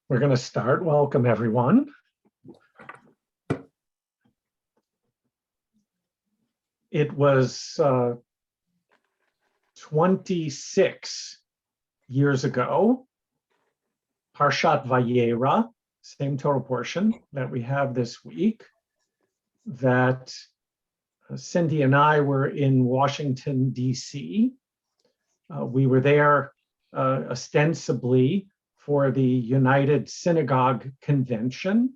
We're going to start. Welcome, everyone. It was 26 years ago, Parshat Vayera, same Torah portion that we have this week, that Cindy and I were in Washington, D.C. We were there ostensibly for the United Synagogue Convention.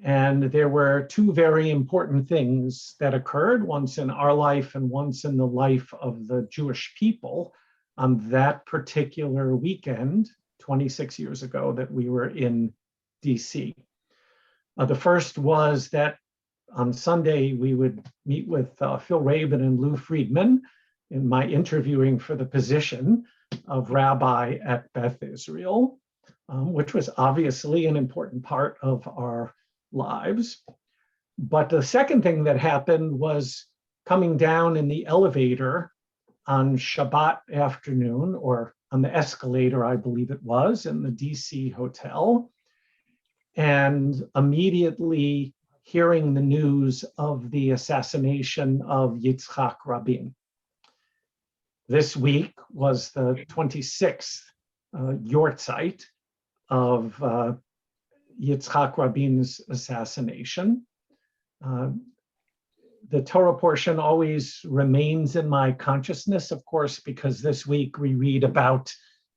And there were two very important things that occurred, once in our life and once in the life of the Jewish people on that particular weekend, 26 years ago, that we were in DC. The first was that on Sunday, we would meet with Phil Rabin and Lou Friedman in my interviewing for the position of Rabbi at Beth Israel, which was obviously an important part of our lives. But the second thing that happened was coming down in the elevator on Shabbat afternoon, or on the escalator, I believe it was, in the DC hotel, and immediately hearing the news of the assassination of Yitzhak Rabin. This week was the 26th yortzeit of Yitzhak Rabin's assassination. The Torah portion always remains in my consciousness, of course, because this week we read about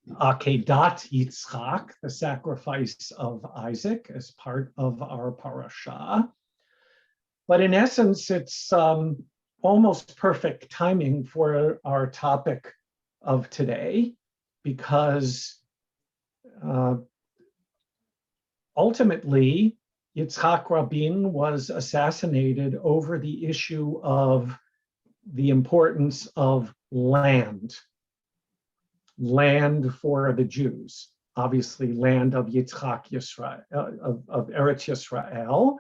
Akedat Yitzchak, the sacrifice of Isaac, as part of our parasha. But in essence, it's almost perfect timing for our topic of today, because ultimately, Yitzhak Rabin was assassinated over the issue of the importance of land for the Jews, obviously land of Yitzhak Yisrael, of Eretz Yisrael.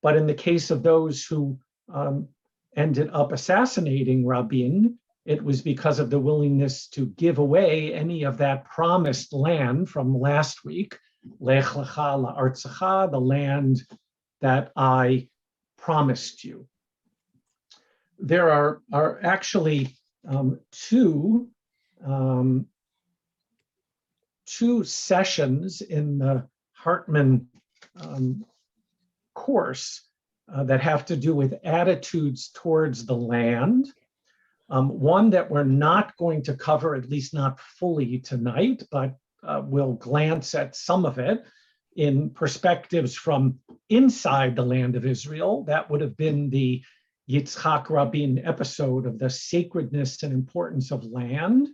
But in the case of those who ended up assassinating Rabin, it was because of the willingness to give away any of that promised land from last week, Lech lecha la'artzecha, the land that I promised you. There are actually two sessions in the Hartman course that have to do with attitudes towards the land. One that we're not going to cover, at least not fully tonight, but we'll glance at some of it in perspectives from inside the land of Israel. That would have been the Yitzhak Rabin episode of the sacredness and importance of land.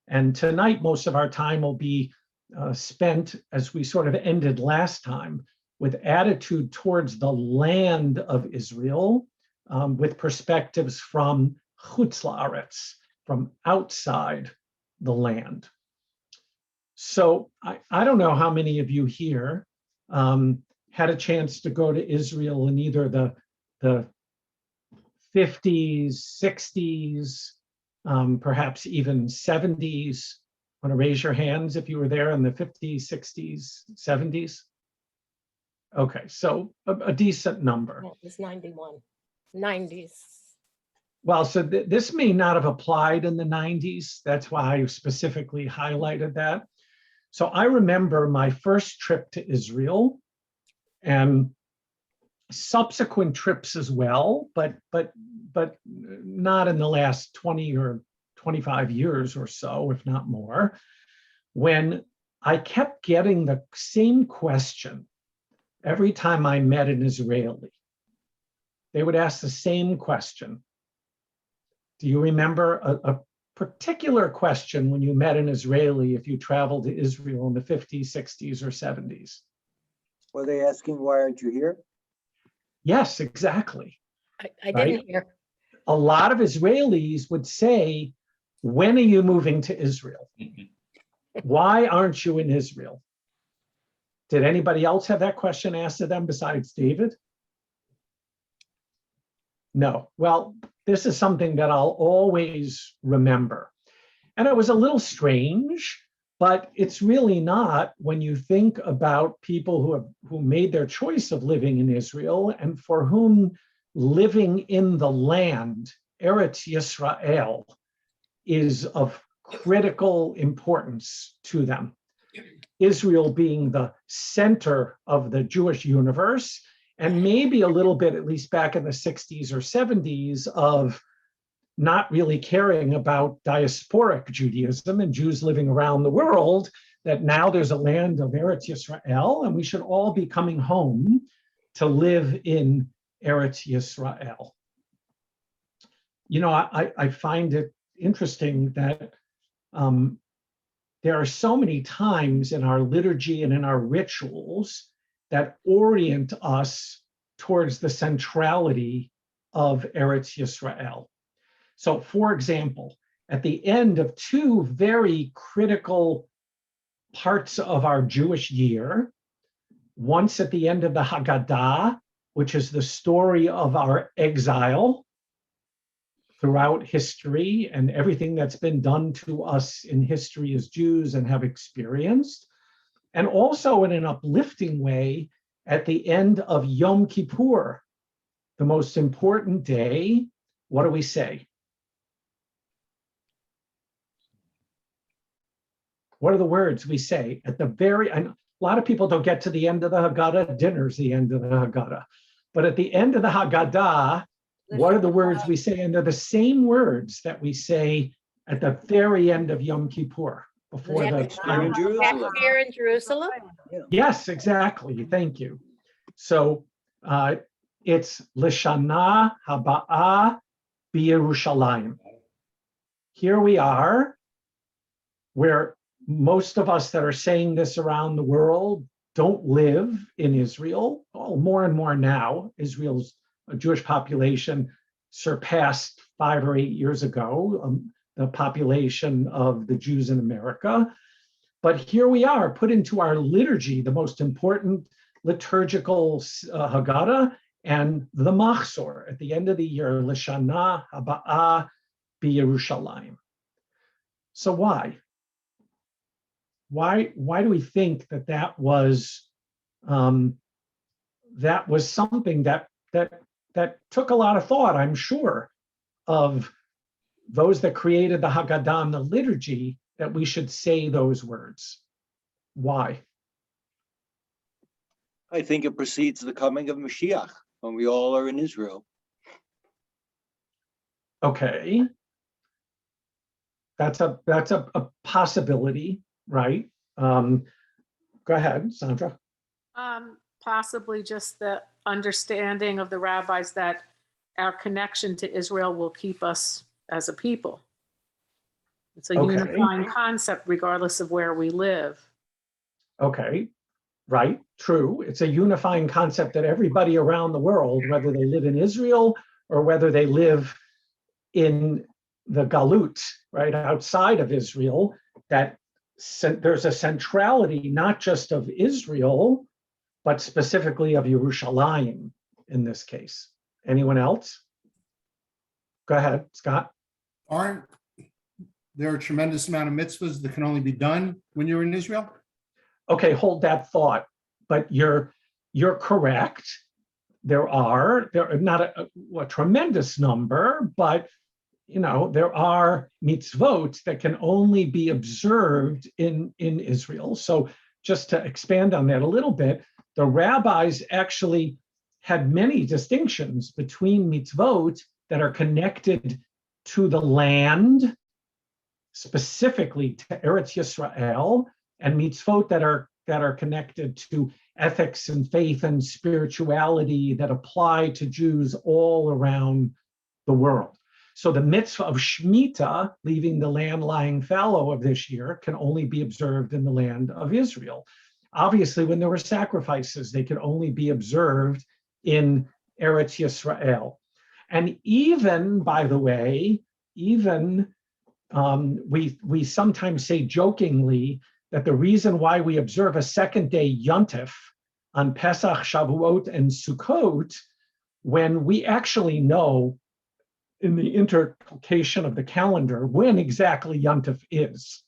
And tonight, most of our time will be spent, as we sort of ended last time, with attitude towards the land of Israel, with perspectives from Chutz La'aretz, from outside the land. So I don't know how many of you here had a chance to go to Israel in either the 50s, 60s, perhaps even 70s. Want to raise your hands if you were there in the 50s, 60s, 70s? Okay, so a decent number. Well, it's 91, 90s. Well, so this may not have applied in the 90s. That's why I specifically highlighted that. So I remember my first trip to Israel and subsequent trips as well, but not in the last 20 or 25 years or so, if not more, when I kept getting the same question every time I met an Israeli. They would ask the same question. Do you remember a particular question when you met an Israeli if you traveled to Israel in the 50s, 60s, or 70s? Were they asking, why aren't you here? Yes, exactly. I didn't hear. A lot of Israelis would say, when are you moving to Israel? Why aren't you in Israel? Did anybody else have that question asked of them besides David? No. Well, this is something that I'll always remember. And it was a little strange But it's really not when you think about people who made their choice of living in Israel and for whom living in the land, Eretz Yisrael, is of critical importance to them. Israel being the center of the Jewish universe, and maybe a little bit, at least back in the 60s or 70s, of not really caring about diasporic Judaism and Jews living around the world, that now there's a land of Eretz Yisrael, and we should all be coming home to live in Eretz Yisrael. You know, I find it interesting that there are so many times in our liturgy and in our rituals that orient us towards the centrality of Eretz Yisrael. So, for example, at the end of two very critical parts of our Jewish year, once at the end of the Haggadah, which is the story of our exile throughout history and everything that's been done to us in history as Jews and have experienced, and also in an uplifting way at the end of Yom Kippur, the most important day. What do we say? What are the words we say at the very, a lot of people don't get to the end of the Haggadah, dinner's the end of the Haggadah. But at the end of the Haggadah, what are the words we say? And they're the same words that we say at the very end of Yom Kippur. Before Next Here in Jerusalem. Here in Jerusalem? Yes, exactly. Thank you. So it's L'Shana Haba'ah B'Yerushalayim. Here we are, where most of us that are saying this around the world don't live in Israel. Oh, more and more now. Israel's Jewish population surpassed 5 or 8 years ago the population of the Jews in America. But here we are, put into our liturgy, the most important liturgical Haggadah and the Machzor at the end of the year, L'Shana Haba'ah B'Yerushalayim. So why? Why do we think that was something that took a lot of thought, I'm sure, of those that created the Haggadah and the liturgy, that we should say those words? Why? I think it precedes the coming of Mashiach when we all are in Israel. Okay. That's a possibility, right? Go ahead, Sandra. Possibly just the understanding of the rabbis that our connection to Israel will keep us as a people. It's a unifying concept regardless of where we live. Okay, right, true. It's a unifying concept that everybody around the world, whether they live in Israel or whether they live in the Galut, right, outside of Israel, that there's a centrality not just of Israel, but specifically of Yerushalayim in this case. Anyone else? Go ahead, Scott. Aren't there a tremendous amount of mitzvahs that can only be done when you're in Israel? Okay, hold that thought. But you're correct. There are not a tremendous number, but there are mitzvot that can only be observed in Israel. So just to expand on that a little bit, the rabbis actually had many distinctions between mitzvot that are connected to the land, specifically to Eretz Yisrael, and mitzvot that are connected to ethics and faith and spirituality that apply to Jews all around the world. So the mitzvah of Shemitah, leaving the land lying fallow of this year, can only be observed in the land of Israel. Obviously, when there were sacrifices, they could only be observed in Eretz Yisrael. And even, by the way, we sometimes say jokingly that the reason why we observe a second day Yontif on Pesach, Shavuot, and Sukkot, when we actually know in the intercalcation of the calendar when exactly Yontif is.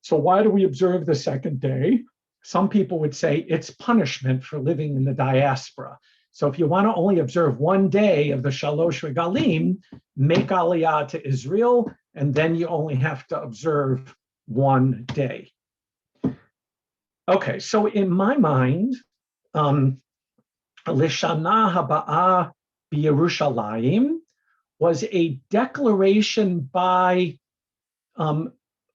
So why do we observe the second day? Some people would say it's punishment for living in the diaspora. So if you want to only observe one day of the Shalosh Regalim, make Aliyah to Israel, and then you only have to observe one day. Okay, so in my mind, Lishana Haba'a B'Yerushalayim was a declaration by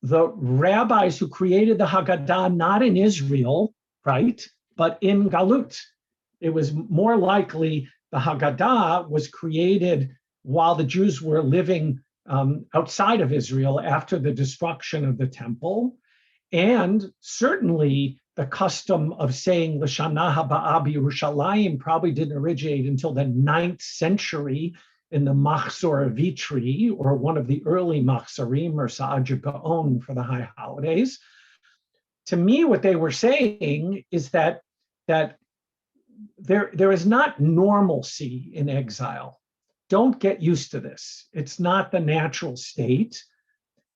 the rabbis who created the Haggadah, not in Israel, right, but in Galut. It was more likely the Haggadah was created while the Jews were living outside of Israel after the destruction of the temple. And certainly the custom of saying L'shana haba'a b'Yerushalayim probably didn't originate until the 9th century in the Machzor Vitri, or one of the early Machzorim, or Sa'ad Gaon for the high holidays. To me, what they were saying is that there is not normalcy in exile. Don't get used to this. It's not the natural state,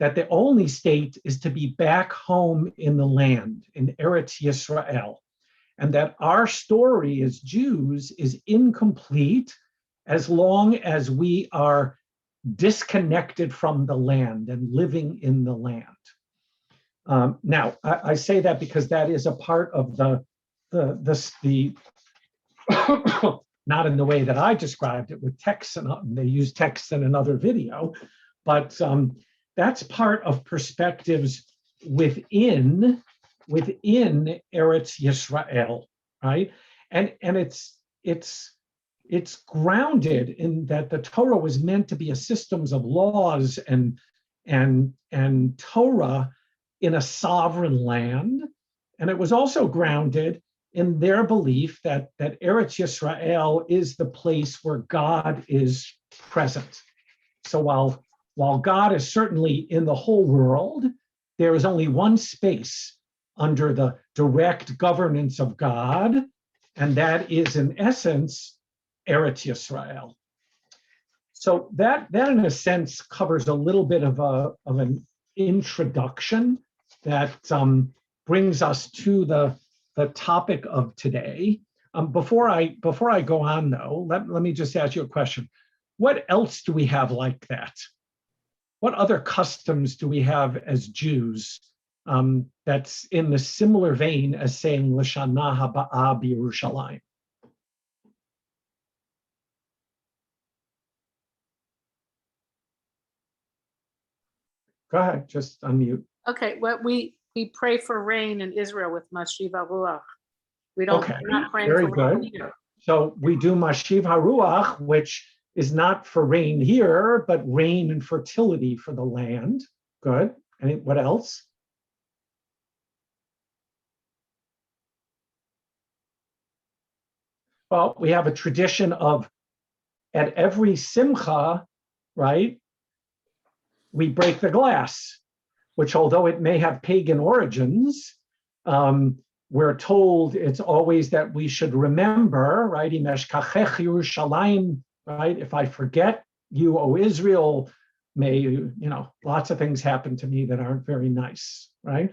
that the only state is to be back home in the land, in Eretz Yisrael, and that our story as Jews is incomplete as long as we are disconnected from the land and living in the land. Now, I say that because that is a part of the not in the way that I described it with text, and they use text in another video, but that's part of perspectives within Eretz Yisrael, right? And it's grounded in that the Torah was meant to be a systems of laws and Torah in a sovereign land. And it was also grounded in their belief that Eretz Yisrael is the place where God is present. So while God is certainly in the whole world, there is only one space under the direct governance of God, and that is in essence Eretz Yisrael. So that in a sense covers a little bit of an introduction that brings us to the topic of today. Before I go on though, let me just ask you a question. What else do we have like that? What other customs do we have as Jews that's in the similar vein as saying L'shana haba'a b'Yerushalayim? Go ahead, just unmute. Okay, well, we pray for rain in Israel with Mashiva Ruach. We don't, Okay, we're not praying very for rain good. here. So we do Mashiv HaRuach, which is not for rain here, but rain and fertility for the land. Good. And what else? Well, we have a tradition of at every simcha, right, we break the glass, which although it may have pagan origins, we're told it's always that we should remember, right? Right? If I forget you, O Israel, may, lots of things happen to me that aren't very nice, right?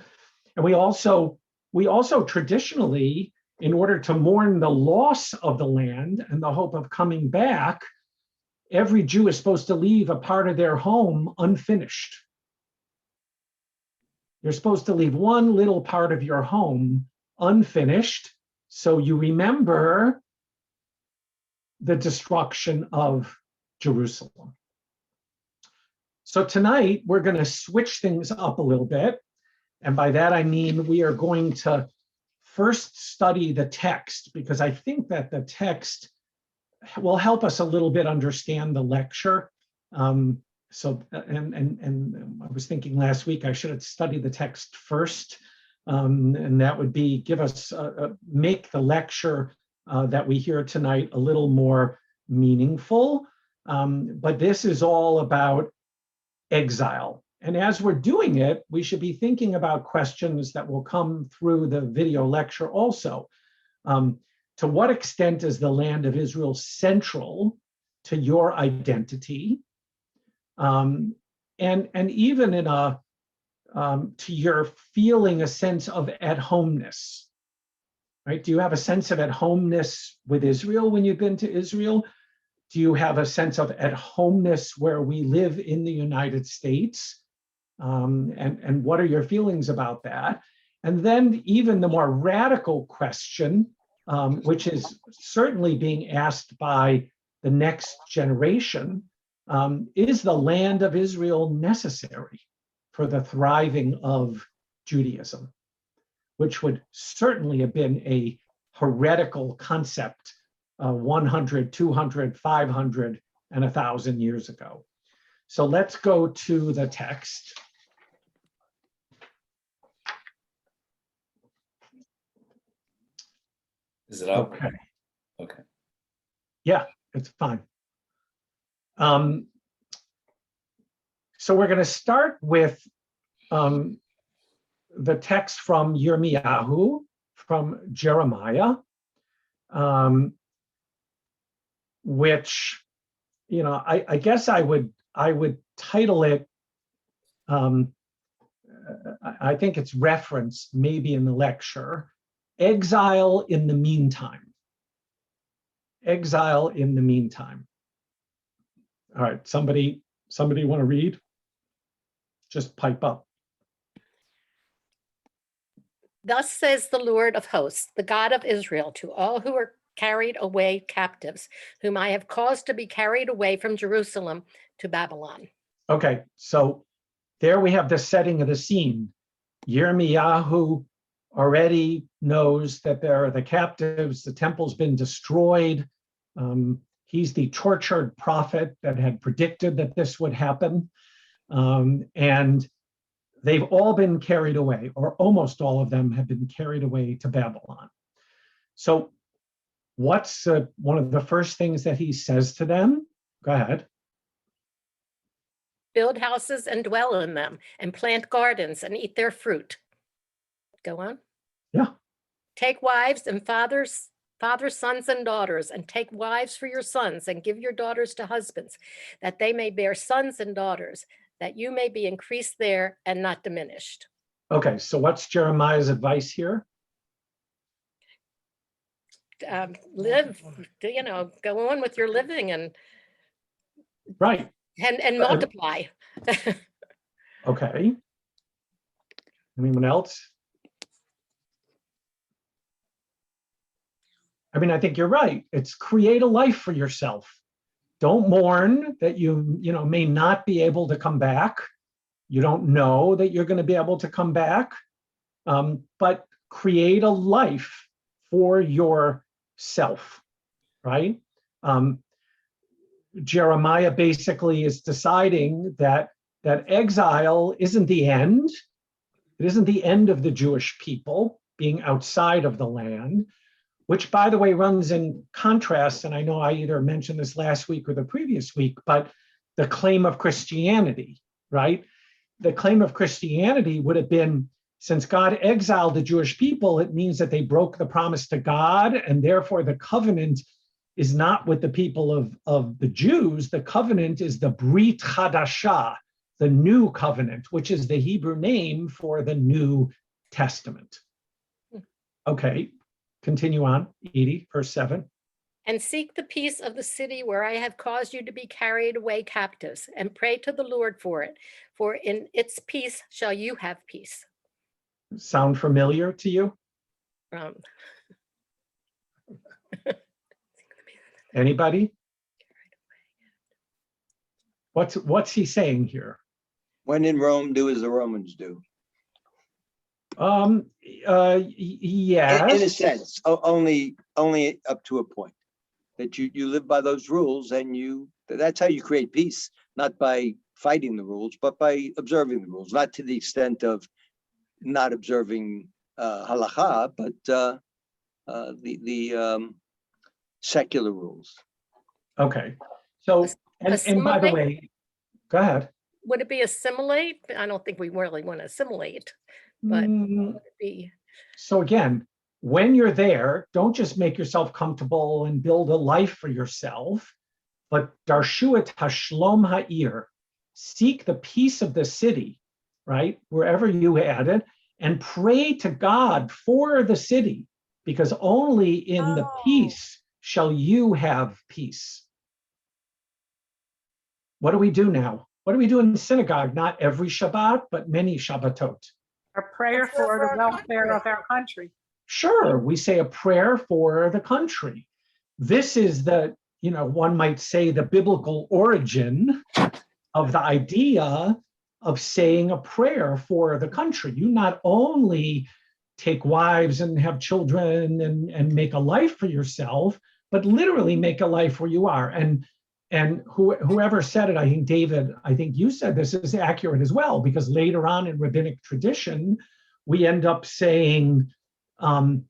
And we also traditionally, in order to mourn the loss of the land and the hope of coming back, every Jew is supposed to leave a part of their home unfinished. You're supposed to leave one little part of your home unfinished, so you remember the destruction of Jerusalem. So tonight, we're going to switch things up a little bit. And by that, I mean we are going to first study the text, because I think that the text will help us a little bit understand the lecture. And I was thinking last week I should have studied the text first, and that would be give us make the lecture that we hear tonight a little more meaningful. But this is all about exile. And as we're doing it, we should be thinking about questions that will come through the video lecture also. To what extent is the land of Israel central to your identity? And even in a to your feeling a sense of at-homeness, right? Do you have a sense of at-homeness with Israel when you've been to Israel? Do you have a sense of at-homeness where we live in the United States? And what are your feelings about that? And then even the more radical question, which is certainly being asked by the next generation, is the land of Israel necessary for the thriving of Judaism, which would certainly have been a heretical concept 100, 200, 500, and 1,000 years ago. So let's go to the text. Is it up? Okay. Okay. Yeah, it's fine. So we're going to start with the text from Yirmiyahu, from Jeremiah, which, you know, I guess I would title it, I think it's referenced maybe in the lecture, Exile in the Meantime. Exile in the Meantime. All right, somebody want to read? Just pipe up. Thus says the Lord of hosts, the God of Israel, to all who are carried away captives, whom I have caused to be carried away from Jerusalem to Babylon. Okay, so there we have the setting of the scene. Yirmiyahu already knows that there are the captives, the temple's been destroyed. He's the tortured prophet that had predicted that this would happen. And they've all been carried away, or almost all of them have been carried away to Babylon. So what's one of the first things that he says to them? Go ahead. Build houses and dwell in them, and plant gardens and eat their fruit. Go on. Yeah. Take wives and fathers, sons and daughters, and take wives for your sons, and give your daughters to husbands, that they may bear sons and daughters, that you may be increased there and not diminished. Okay, so what's Jeremiah's advice here? Live, you know, go on with your living and Right. multiply. Okay. Anyone else? I mean, I think you're right. It's create a life for yourself. Don't mourn that you may not be able to come back. You don't know that you're going to be able to come back, but create a life for yourself, right? Jeremiah basically is deciding that exile isn't the end. It isn't the end of the Jewish people being outside of the land, which, by the way, runs in contrast, and I know I either mentioned this last week or the previous week, but the claim of Christianity, right? The claim of Christianity would have been, since God exiled the Jewish people, it means that they broke the promise to God, and therefore the covenant is not with the people of the Jews. The covenant is the Brit Chadashah, the new covenant, which is the Hebrew name for the New Testament. Okay. Continue on, Edie, verse 7. And seek the peace of the city where I have caused you to be carried away captives, and pray to the Lord for it, for in its peace shall you have peace. Sound familiar to you? Anybody? What's he saying here? When in Rome, do as the Romans do. Yes. In a sense, only up to a point. That you live by those rules, and that's how you create peace, not by fighting the rules, but by observing the rules. Not to the extent of not observing halakha, but the secular rules. Okay. So, and by the way, go ahead. Would it be assimilate? I don't think we really want to assimilate, but would it be? So again, when you're there, don't just make yourself comfortable and build a life for yourself, but darshu et hashlom ha'ir, seek the peace of the city. right? Wherever you had it, and pray to God for the city, because only in the peace shall you have peace. What do we do now? What do we do in the synagogue? Not every Shabbat, but many Shabbatot. A prayer for the welfare of our country. Sure, we say a prayer for the country. This is the, one might say, the biblical origin of the idea of saying a prayer for the country. You not only take wives and have children and make a life for yourself, but literally make a life where you are. And whoever said it, I think David, I think you said this is accurate as well, because later on in rabbinic tradition, we end up saying minhag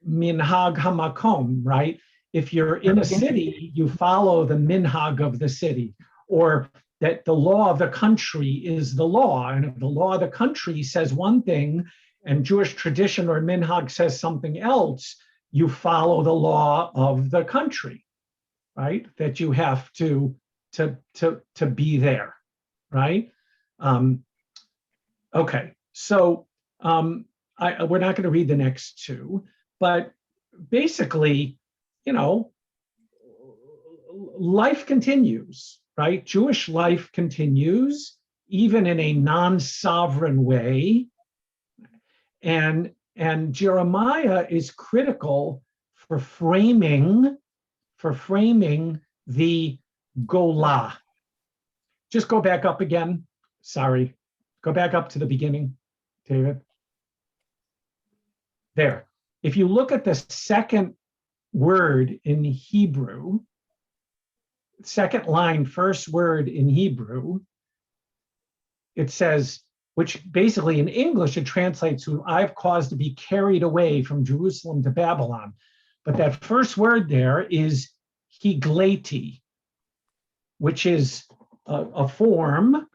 hamakom, right? If you're in a city, you follow the minhag of the city, or that the law of the country is the law. And if the law of the country says one thing and Jewish tradition or minhag says something else, you follow the law of the country, right? That you have to be there, right? Okay, so we're not going to read the next two, but basically, life continues, right? Jewish life continues, even in a non-sovereign way. And Jeremiah is critical for framing the Golah. Just go back up again. Sorry. Go back up to the beginning, David. There. If you look at the second word in Hebrew, second line, first word in Hebrew, it says, which basically in English it translates to, I've caused to be carried away from Jerusalem to Babylon. But that first word there is higleti, which is a form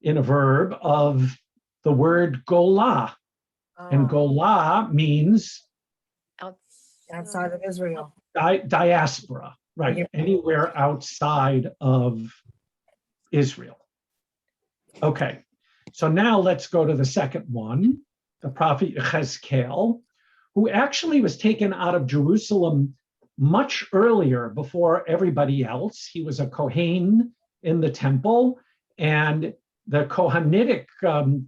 in a verb of the word golah. And golah means outside of Israel. Diaspora, right? Anywhere outside of Israel. Okay, so now let's go to the second one, the prophet Yechezkel, who actually was taken out of Jerusalem much earlier, before everybody else. He was a Kohen in the temple, and the Kohanitic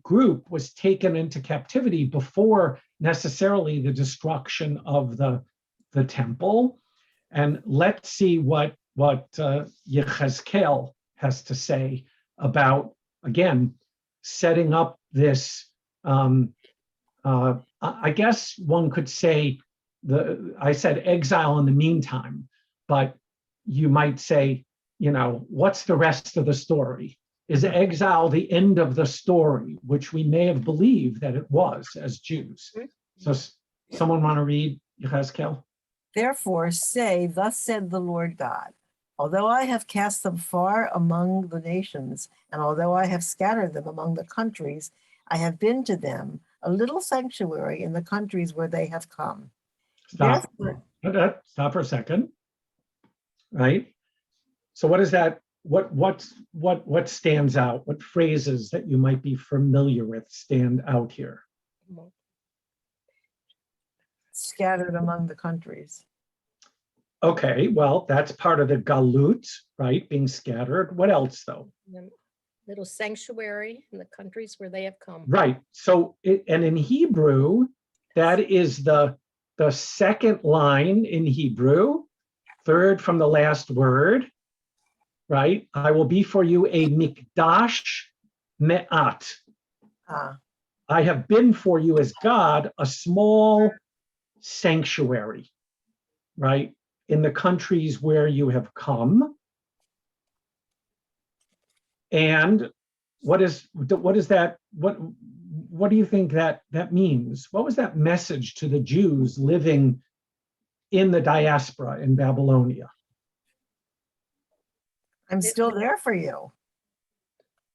group was taken into captivity before necessarily the destruction of the temple. And let's see what Yechezkel has to say about, again, setting up this, I guess one could say, I said exile in the meantime, but you might say, what's the rest of the story? Is exile the end of the story, which we may have believed that it was as Jews? So someone want to read Yechezkel? Therefore say, thus said the Lord God, although I have cast them far among the nations, and although I have scattered them among the countries, I have been to them a little sanctuary in the countries where they have come. Stop. Stop for a second. Right? So what is that? What stands out? What phrases that you might be familiar with stand out here? Scattered among the countries. Okay, well, that's part of the galut, right? Being scattered. What else, though? Little sanctuary in the countries where they have come. Right. So, and in Hebrew, that is the second line in Hebrew, third from the last word, right? I will be for you a mikdash me'at. I have been for you as God a small sanctuary, right? In the countries where you have come. And what is that? What do you think that means? What was that message to the Jews living in the diaspora in Babylonia? I'm still there for you.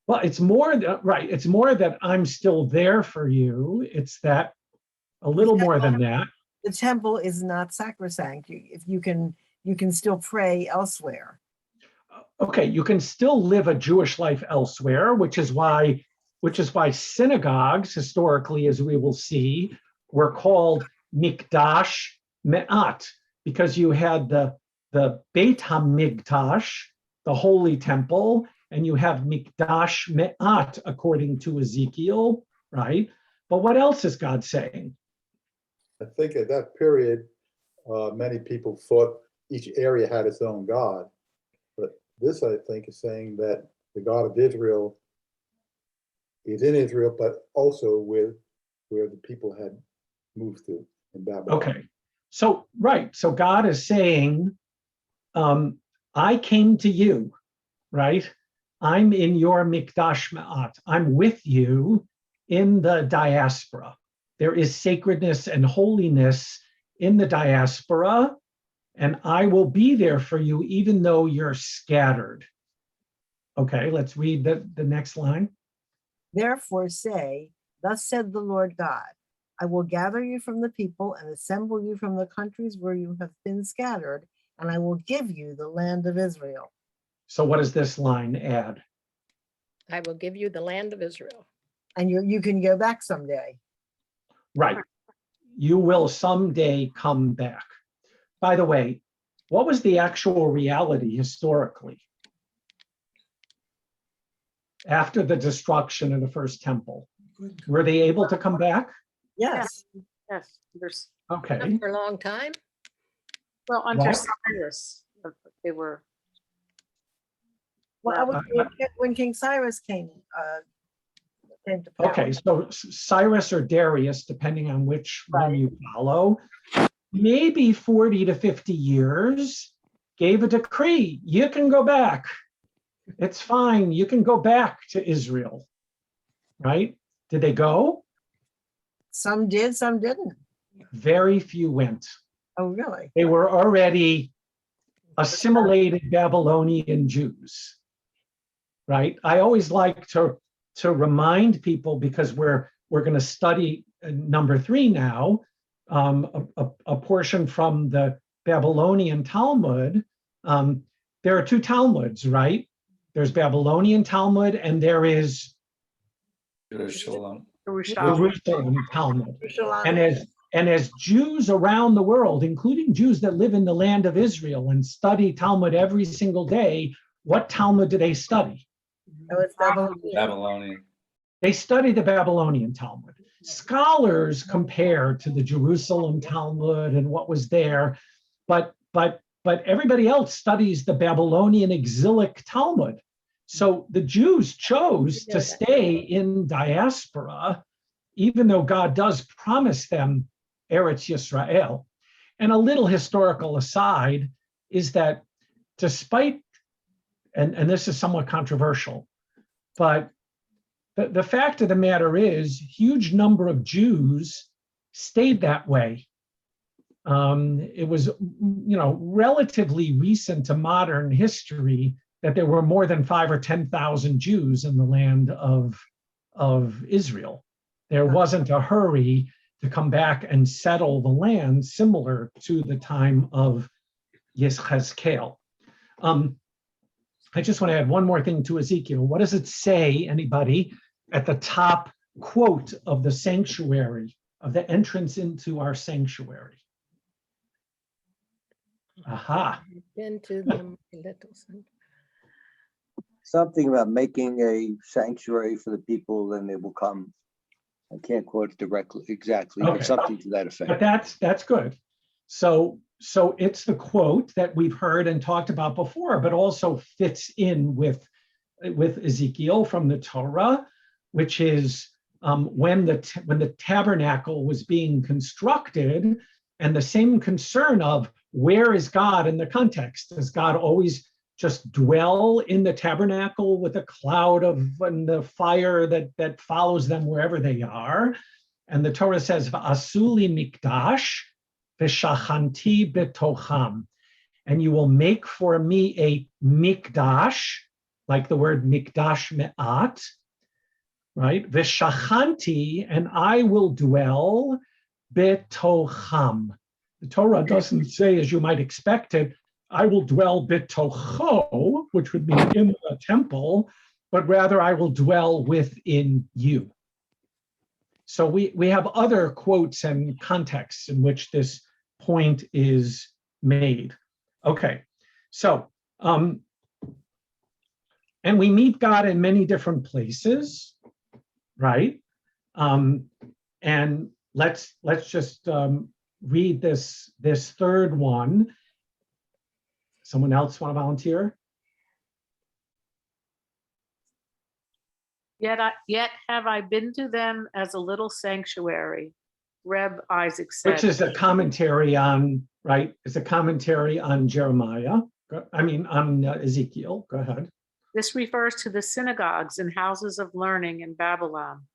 Well, it's more right. It's more that I'm still there for you. It's that a little more than that. The temple is not sacrosanct. You can still pray elsewhere. Okay, you can still live a Jewish life elsewhere, which is why synagogues historically, as we will see, were called Mikdash Me'at, because you had the Beit HaMikdash, the holy temple, and you have Mikdash Me'at according to Ezekiel, right? But what else is God saying? I think at that period, many people thought each area had its own God. But this, I think, is saying that the God of Israel is in Israel, but also with where the people had moved to in Babylon. Okay, so right, so God is saying, I came to you, right? I'm in your Mikdash Ma'at. I'm with you in the diaspora. There is sacredness and holiness in the diaspora, and I will be there for you even though you're scattered. Okay, let's read the next line. Therefore say, thus said the Lord God, I will gather you from the people and assemble you from the countries where you have been scattered, and I will give you the land of Israel. So what does this line add? I will give you the land of Israel. And you can go back someday. Right. You will someday come back. By the way, what was the actual reality historically? After the destruction of the first temple, were they able to come back? Yes. Yes, there's, Okay. Not for a long time. well, under What? Cyrus, they were, Well, when King Cyrus came to power. Okay, so Cyrus or Darius, depending on which one you follow, maybe 40 to 50 years, gave a decree. You can go back. It's fine. You can go back to Israel, right? Did they go? Some did, some didn't. Very few went. Oh, really? They were already assimilated Babylonian Jews, right? I always like to remind people, because we're going to study number 3 now, a portion from the Babylonian Talmud. There are 2 Talmuds, right? There's Babylonian Talmud and there is Jerusalem. Jerusalem Talmud. And as Jews around the world, including Jews that live in the land of Israel and study Talmud every single day, what Talmud do they study? Oh, it's Babylonian. Babylonian. They study the Babylonian Talmud. Scholars compare to the Jerusalem Talmud and what was there, but everybody else studies the Babylonian exilic Talmud. So the Jews chose to stay in diaspora, even though God does promise them Eretz Yisrael. And a little historical aside is that despite, and this is somewhat controversial, but the fact of the matter is, huge number of Jews stayed that way. It was, relatively recent to modern history that there were more than 5,000 or 10,000 Jews in the land of Israel. There wasn't a hurry to come back and settle the land similar to the time of Yechezkel. I just want to add one more thing to Ezekiel. What does it say, anybody, at the top quote of the sanctuary, of the entrance into our sanctuary? Aha. Into the little son. Something about making a sanctuary for the people, then they will come. I can't quote it directly, exactly, Okay. but something to that effect. But that's good. So it's the quote that we've heard and talked about before, but also fits in with Ezekiel from the Torah, which is when the tabernacle was being constructed, and the same concern of where is God in the context? Does God always just dwell in the tabernacle with a cloud and the fire that follows them wherever they are? And the Torah says, "V'asuli mikdash v'shachanti betocham," and you will make for me a mikdash, like the word mikdash me'at, right? V'shachanti, and I will dwell betocham. The Torah doesn't say, as you might expect it, I will dwell bitocho, which would mean in the temple, but rather I will dwell within you. So we have other quotes and contexts in which this point is made. Okay, so, and we meet God in many different places, right? And let's just read this third one. Someone else want to volunteer? Yet have I been to them as a little sanctuary, Reb Isaac said. Which is a commentary on, right? It's a commentary on Jeremiah. On Ezekiel. Go ahead. This refers to the synagogues and houses of learning in Babylon.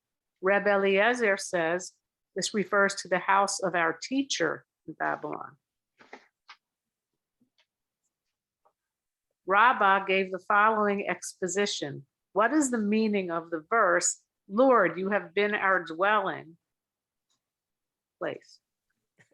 Reb Eliezer says this refers to the house of our teacher in Babylon. Rabbi gave the following exposition. What is the meaning of the verse, Lord, you have been our dwelling place?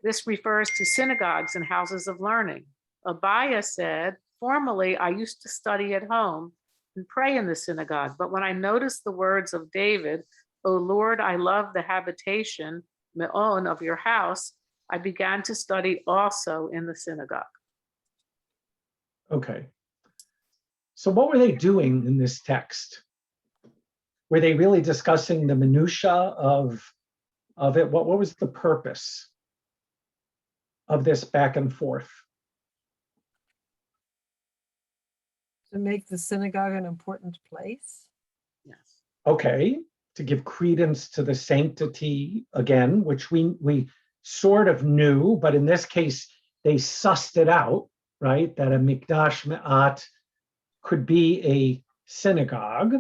This refers to synagogues and houses of learning. Abaya said, formerly I used to study at home and pray in the synagogue, but when I noticed the words of David, O Lord, I love the habitation, me'on, of your house, I began to study also in the synagogue. Okay. So what were they doing in this text? Were they really discussing the minutia of it? What was the purpose of this back and forth? To make the synagogue an important place? Yes. Okay, to give credence to the sanctity again, which we sort of knew, but in this case, they sussed it out, right? That a mikdash me'at could be a synagogue.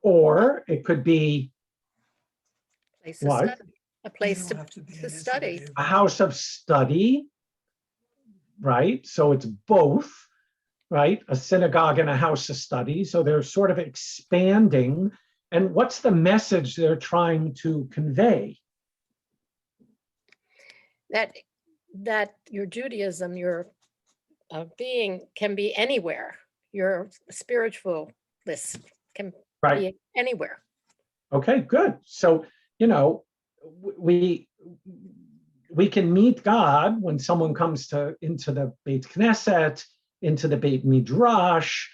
Or it could be Place to what? study. A place to study. A house of study, right? So it's both, right? A synagogue and a house of study. So they're sort of expanding. And what's the message they're trying to convey? That your Judaism, your being can be anywhere. Your spiritualist can Right. be anywhere. Okay, good. So, we can meet God when someone comes into the Beit Knesset, into the Beit Midrash,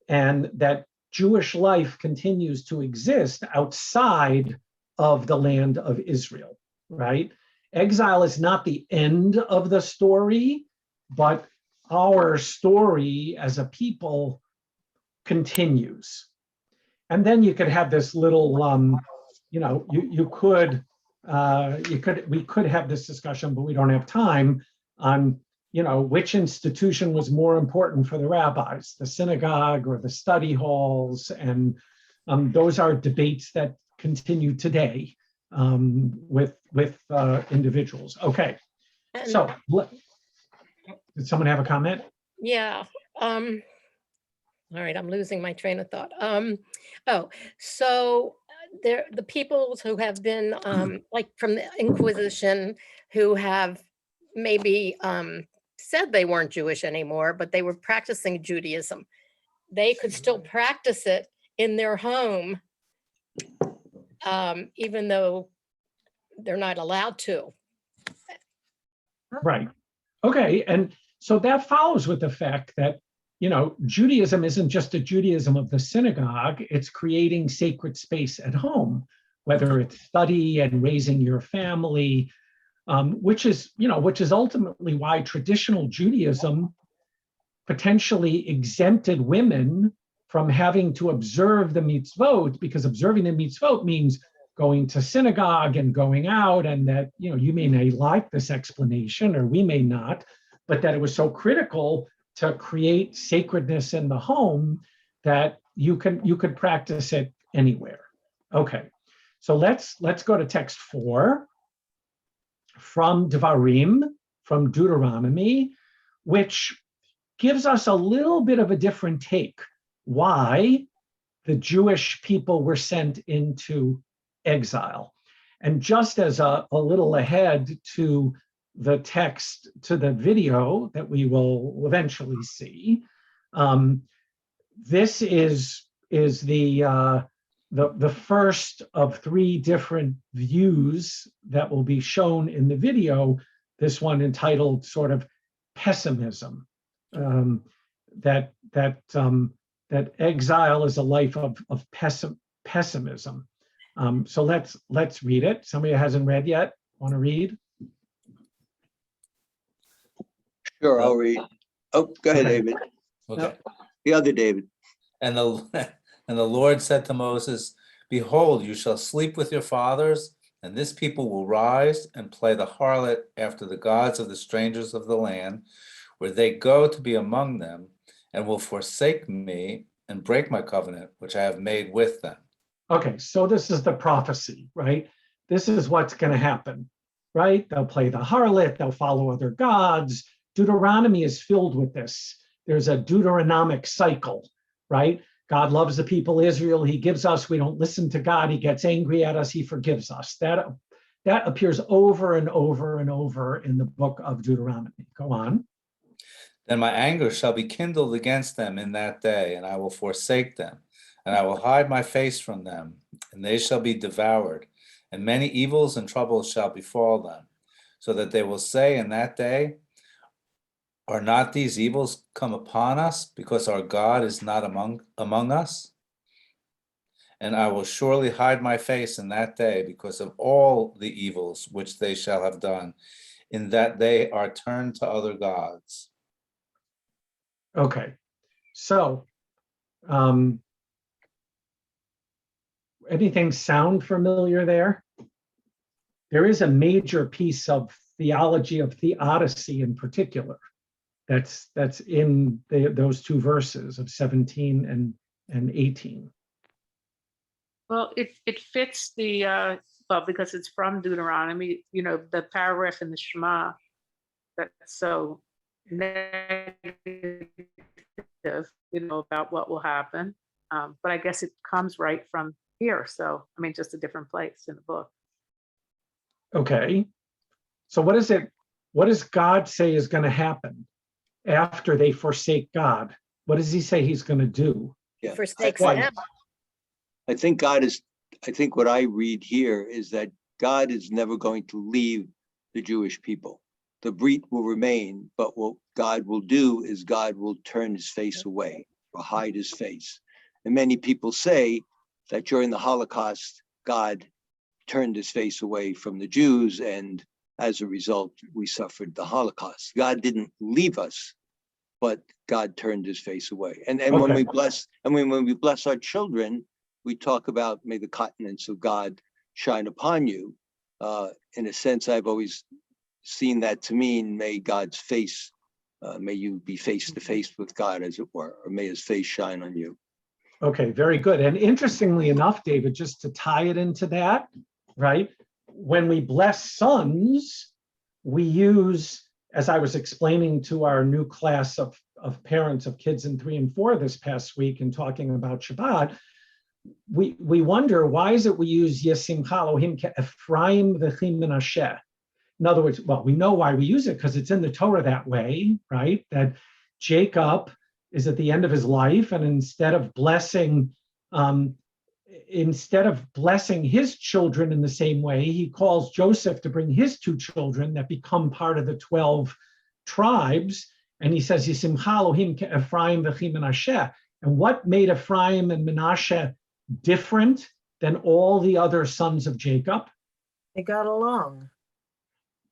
and that Jewish life continues to exist outside of the land of Israel, right? Exile is not the end of the story, but our story as a people continues. And then you could have this little, we could have this discussion, but we don't have time on, which institution was more important for the rabbis, the synagogue or the study halls. And those are debates that continue today with individuals. Okay, And so did someone have a comment? yeah. All right, I'm losing my train of thought. So the peoples who have been like from the Inquisition, who have maybe said they weren't Jewish anymore, but they were practicing Judaism. They could still practice it in their home, even though they're not allowed to. Right. Okay, and so that follows with the fact that Judaism isn't just a Judaism of the synagogue, it's creating sacred space at home, whether it's study and raising your family, which is ultimately why traditional Judaism potentially exempted women from having to observe the mitzvot, because observing the mitzvot means going to synagogue and going out, and that, you may not like this explanation, or we may not, but that it was so critical to create sacredness in the home that you could practice it anywhere. Okay, so let's go to text 4 from Devarim, from Deuteronomy, which gives us a little bit of a different take why the Jewish people were sent into exile. And just as a little ahead to the text, to the video that we will eventually see, this is the first of three different views that will be shown in the video. This one entitled sort of pessimism, that exile is a life of pessimism. So let's read it. Somebody who hasn't read yet, want to read? Sure, I'll read. Oh, go ahead, Okay. David. Okay. The other David. And the Lord said to Moses, behold, you shall sleep with your fathers, and this people will rise and play the harlot after the gods of the strangers of the land, where they go to be among them, and will forsake me and break my covenant, which I have made with them. Okay, so this is the prophecy, right? This is what's going to happen, right? They'll play the harlot, they'll follow other gods. Deuteronomy is filled with this. There's a Deuteronomic cycle, right? God loves the people of Israel. He gives us, we don't listen to God. He gets angry at us. He forgives us. That appears over and over and over in the book of Deuteronomy. Go on. Then my anger shall be kindled against them in that day, and I will forsake them, and I will hide my face from them, and they shall be devoured, and many evils and troubles shall befall them, so that they will say in that day, are not these evils come upon us, because our God is not among us? And I will surely hide my face in that day because of all the evils which they shall have done, in that they are turned to other gods. Okay, so anything sound familiar there? There is a major piece of theology of theodicy in particular that's in those two verses of 17 and 18. Well, it fits the, well, because it's from Deuteronomy, the paragraph in the Shema that's so negative, about what will happen. But I guess it comes right from here. So, just a different place in the book. Okay, so what does God say is going to happen after they forsake God? What does he say he's going to do? Yeah. Forsakes Why? them. I think what I read here is that God is never going to leave the Jewish people. The Brit will remain, but what God will do is God will turn his face away or hide his face. And many people say that during the Holocaust, God turned his face away from the Jews, and as a result, we suffered the Holocaust. God didn't leave us, but God turned his face away. And when Okay. we bless our children, we talk about, may the countenance of God shine upon you. In a sense, I've always seen that to mean, may God's face, may you be face to face with God, as it were, or may his face shine on you. Okay, very good. And interestingly enough, David, just to tie it into that, right? When we bless sons, we use, as I was explaining to our new class of parents of kids in 3 and 4 this past week and talking about Shabbat, we wonder, why is it we use Yesimcha Elohim ephraim v'chim Menasha? In other words, well, we know why we use it because it's in the Torah that way, right? That Jacob is at the end of his life, and instead of blessing his children in the same way, he calls Joseph to bring his 2 children that become part of the 12 tribes, and he says, Yisimcha Elohim ephraim v'chim Menasha. And what made Ephraim and Menashe different than all the other sons of Jacob? They got along.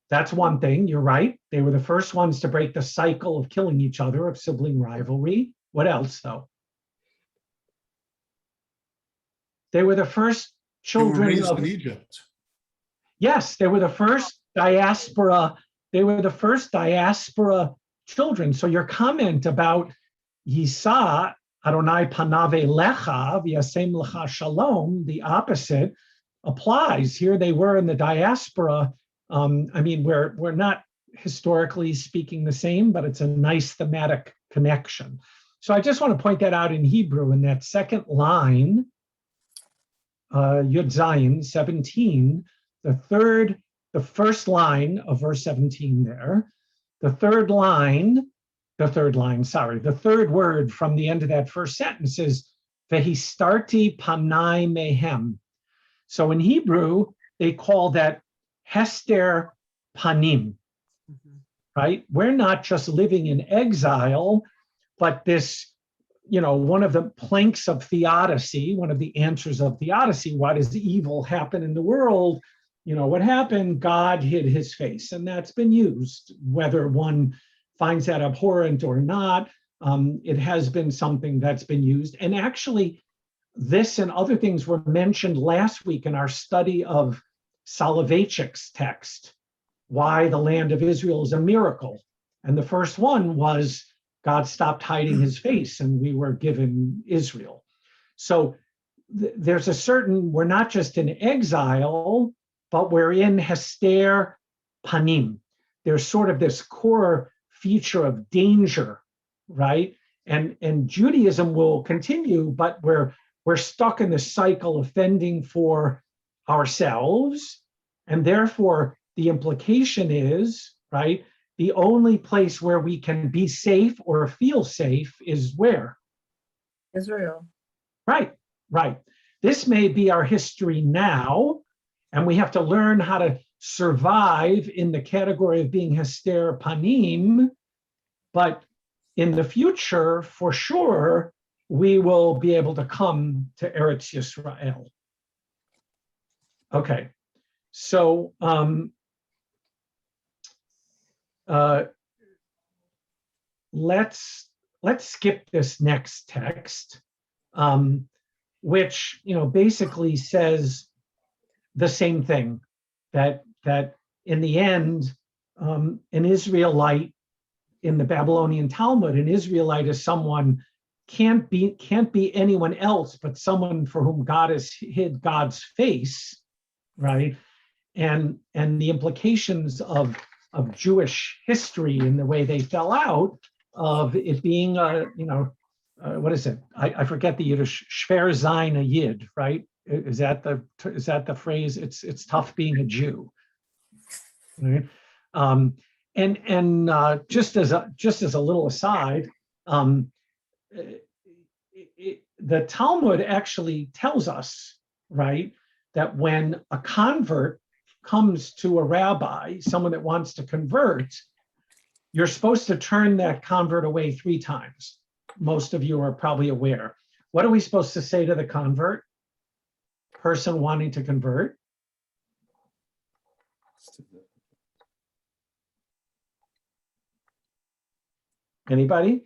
That's one thing, you're right. They were the first ones to break the cycle of killing each other, of sibling rivalry. What else, though? They were the first They were children raised of in Egypt. Yes, they were the first diaspora. They were the first diaspora children. So your comment about Yisa, Adonai panave lecha, v'yasem lecha shalom, the opposite applies. Here they were in the diaspora. We're not historically speaking the same, but it's a nice thematic connection. So I just want to point that out in Hebrew in that second line, Yud Zayin 17, the first line of verse 17 there, the third word from the end of that first sentence is vehistarti panai mehem. So in Hebrew, they call that hester panim, right? We're not just living in exile, but this, one of the planks of theodicy, one of the answers of theodicy, why does evil happen in the world? What happened? God hid his face, and that's been used, whether one finds that abhorrent or not. It has been something that's been used. And actually, this and other things were mentioned last week in our study of Soloveitchik's text, Why the Land of Israel is a Miracle. And the first one was God stopped hiding his face and we were given Israel. So there's a certain, we're not just in exile, but we're in hester panim. There's sort of this core feature of danger, right? And Judaism will continue, but we're stuck in the cycle of fending for ourselves. And therefore, the implication is, right, the only place where we can be safe or feel safe is where? Israel. Right. This may be our history now, and we have to learn how to survive in the category of being hester panim, but in the future, for sure, we will be able to come to Eretz Yisrael. Okay, so let's skip this next text, which basically says the same thing, that in the end, an Israelite in the Babylonian Talmud, an Israelite is someone can't be anyone else but someone for whom God has hid God's face, right? And the implications of Jewish history and the way they fell out of it being what is it? I forget the Yiddish, schwer sein a Yid, right? Is that the phrase? It's tough being a Jew. Right? And just as a little aside, the Talmud actually tells us, right, that when a convert comes to a rabbi, someone that wants to convert, you're supposed to turn that convert away 3 times. Most of you are probably aware. What are we supposed to say to the convert? Person wanting to convert? Anybody?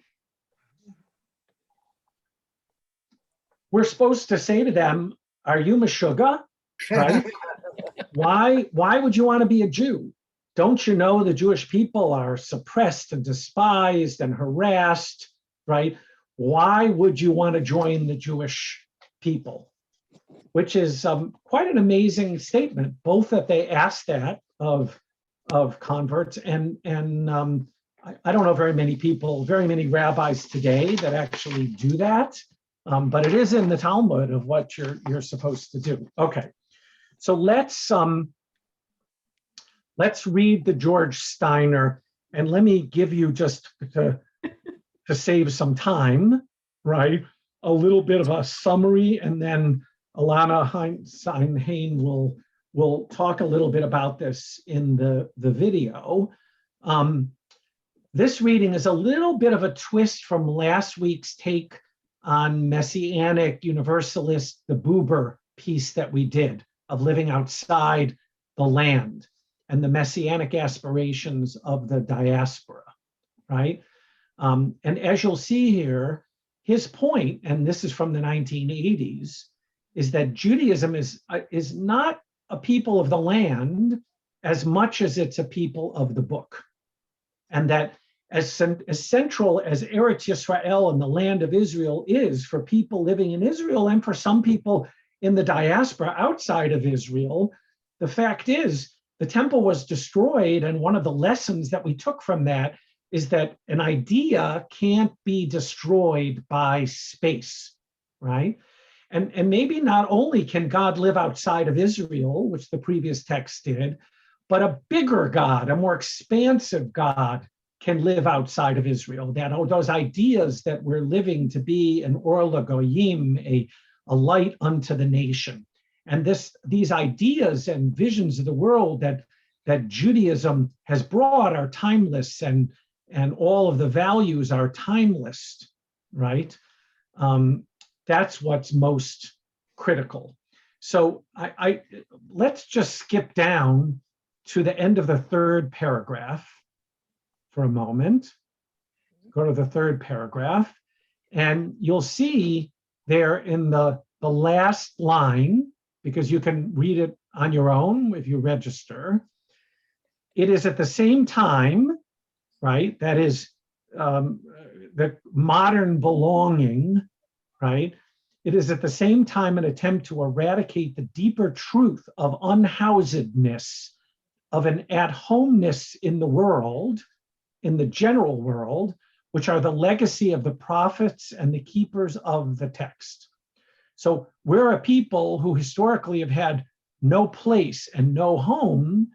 We're supposed to say to them, are you Meshuggah? Right? Why would you want to be a Jew? Don't you know the Jewish people are suppressed and despised and harassed, right? Why would you want to join the Jewish people? Which is quite an amazing statement, both that they asked that of converts and I don't know very many rabbis today that actually do that, but it is in the Talmud of what you're supposed to do. Okay, so let's read the George Steiner, and let me give you, just to save some time, right, a little bit of a summary, and then Alana Heinhein will talk a little bit about this in the video. This reading is a little bit of a twist from last week's take on Messianic Universalist, the Buber piece that we did of living outside the land and the Messianic aspirations of the diaspora, right? And as you'll see here, his point, and this is from the 1980s, is that Judaism is not a people of the land as much as it's a people of the book. And that as central as Eretz Yisrael and the land of Israel is for people living in Israel and for some people in the diaspora outside of Israel, the fact is the temple was destroyed, and one of the lessons that we took from that is that an idea can't be destroyed by space, right? And maybe not only can God live outside of Israel, which the previous text did, but a bigger God, a more expansive God can live outside of Israel. That those ideas that we're living to be an Or LaGoyim, a light unto the nation. And these ideas and visions of the world that Judaism has brought are timeless, and all of the values are timeless, right? That's what's most critical. So let's just skip down to the end of the third paragraph for a moment. Go to the third paragraph, and you'll see there in the last line, because you can read it on your own if you register. It is at the same time, right? That is the modern belonging, right? It is at the same time an attempt to eradicate the deeper truth of unhousedness, of an at-homeness in the world, in the general world, which are the legacy of the prophets and the keepers of the text. So we're a people who historically have had no place and no home,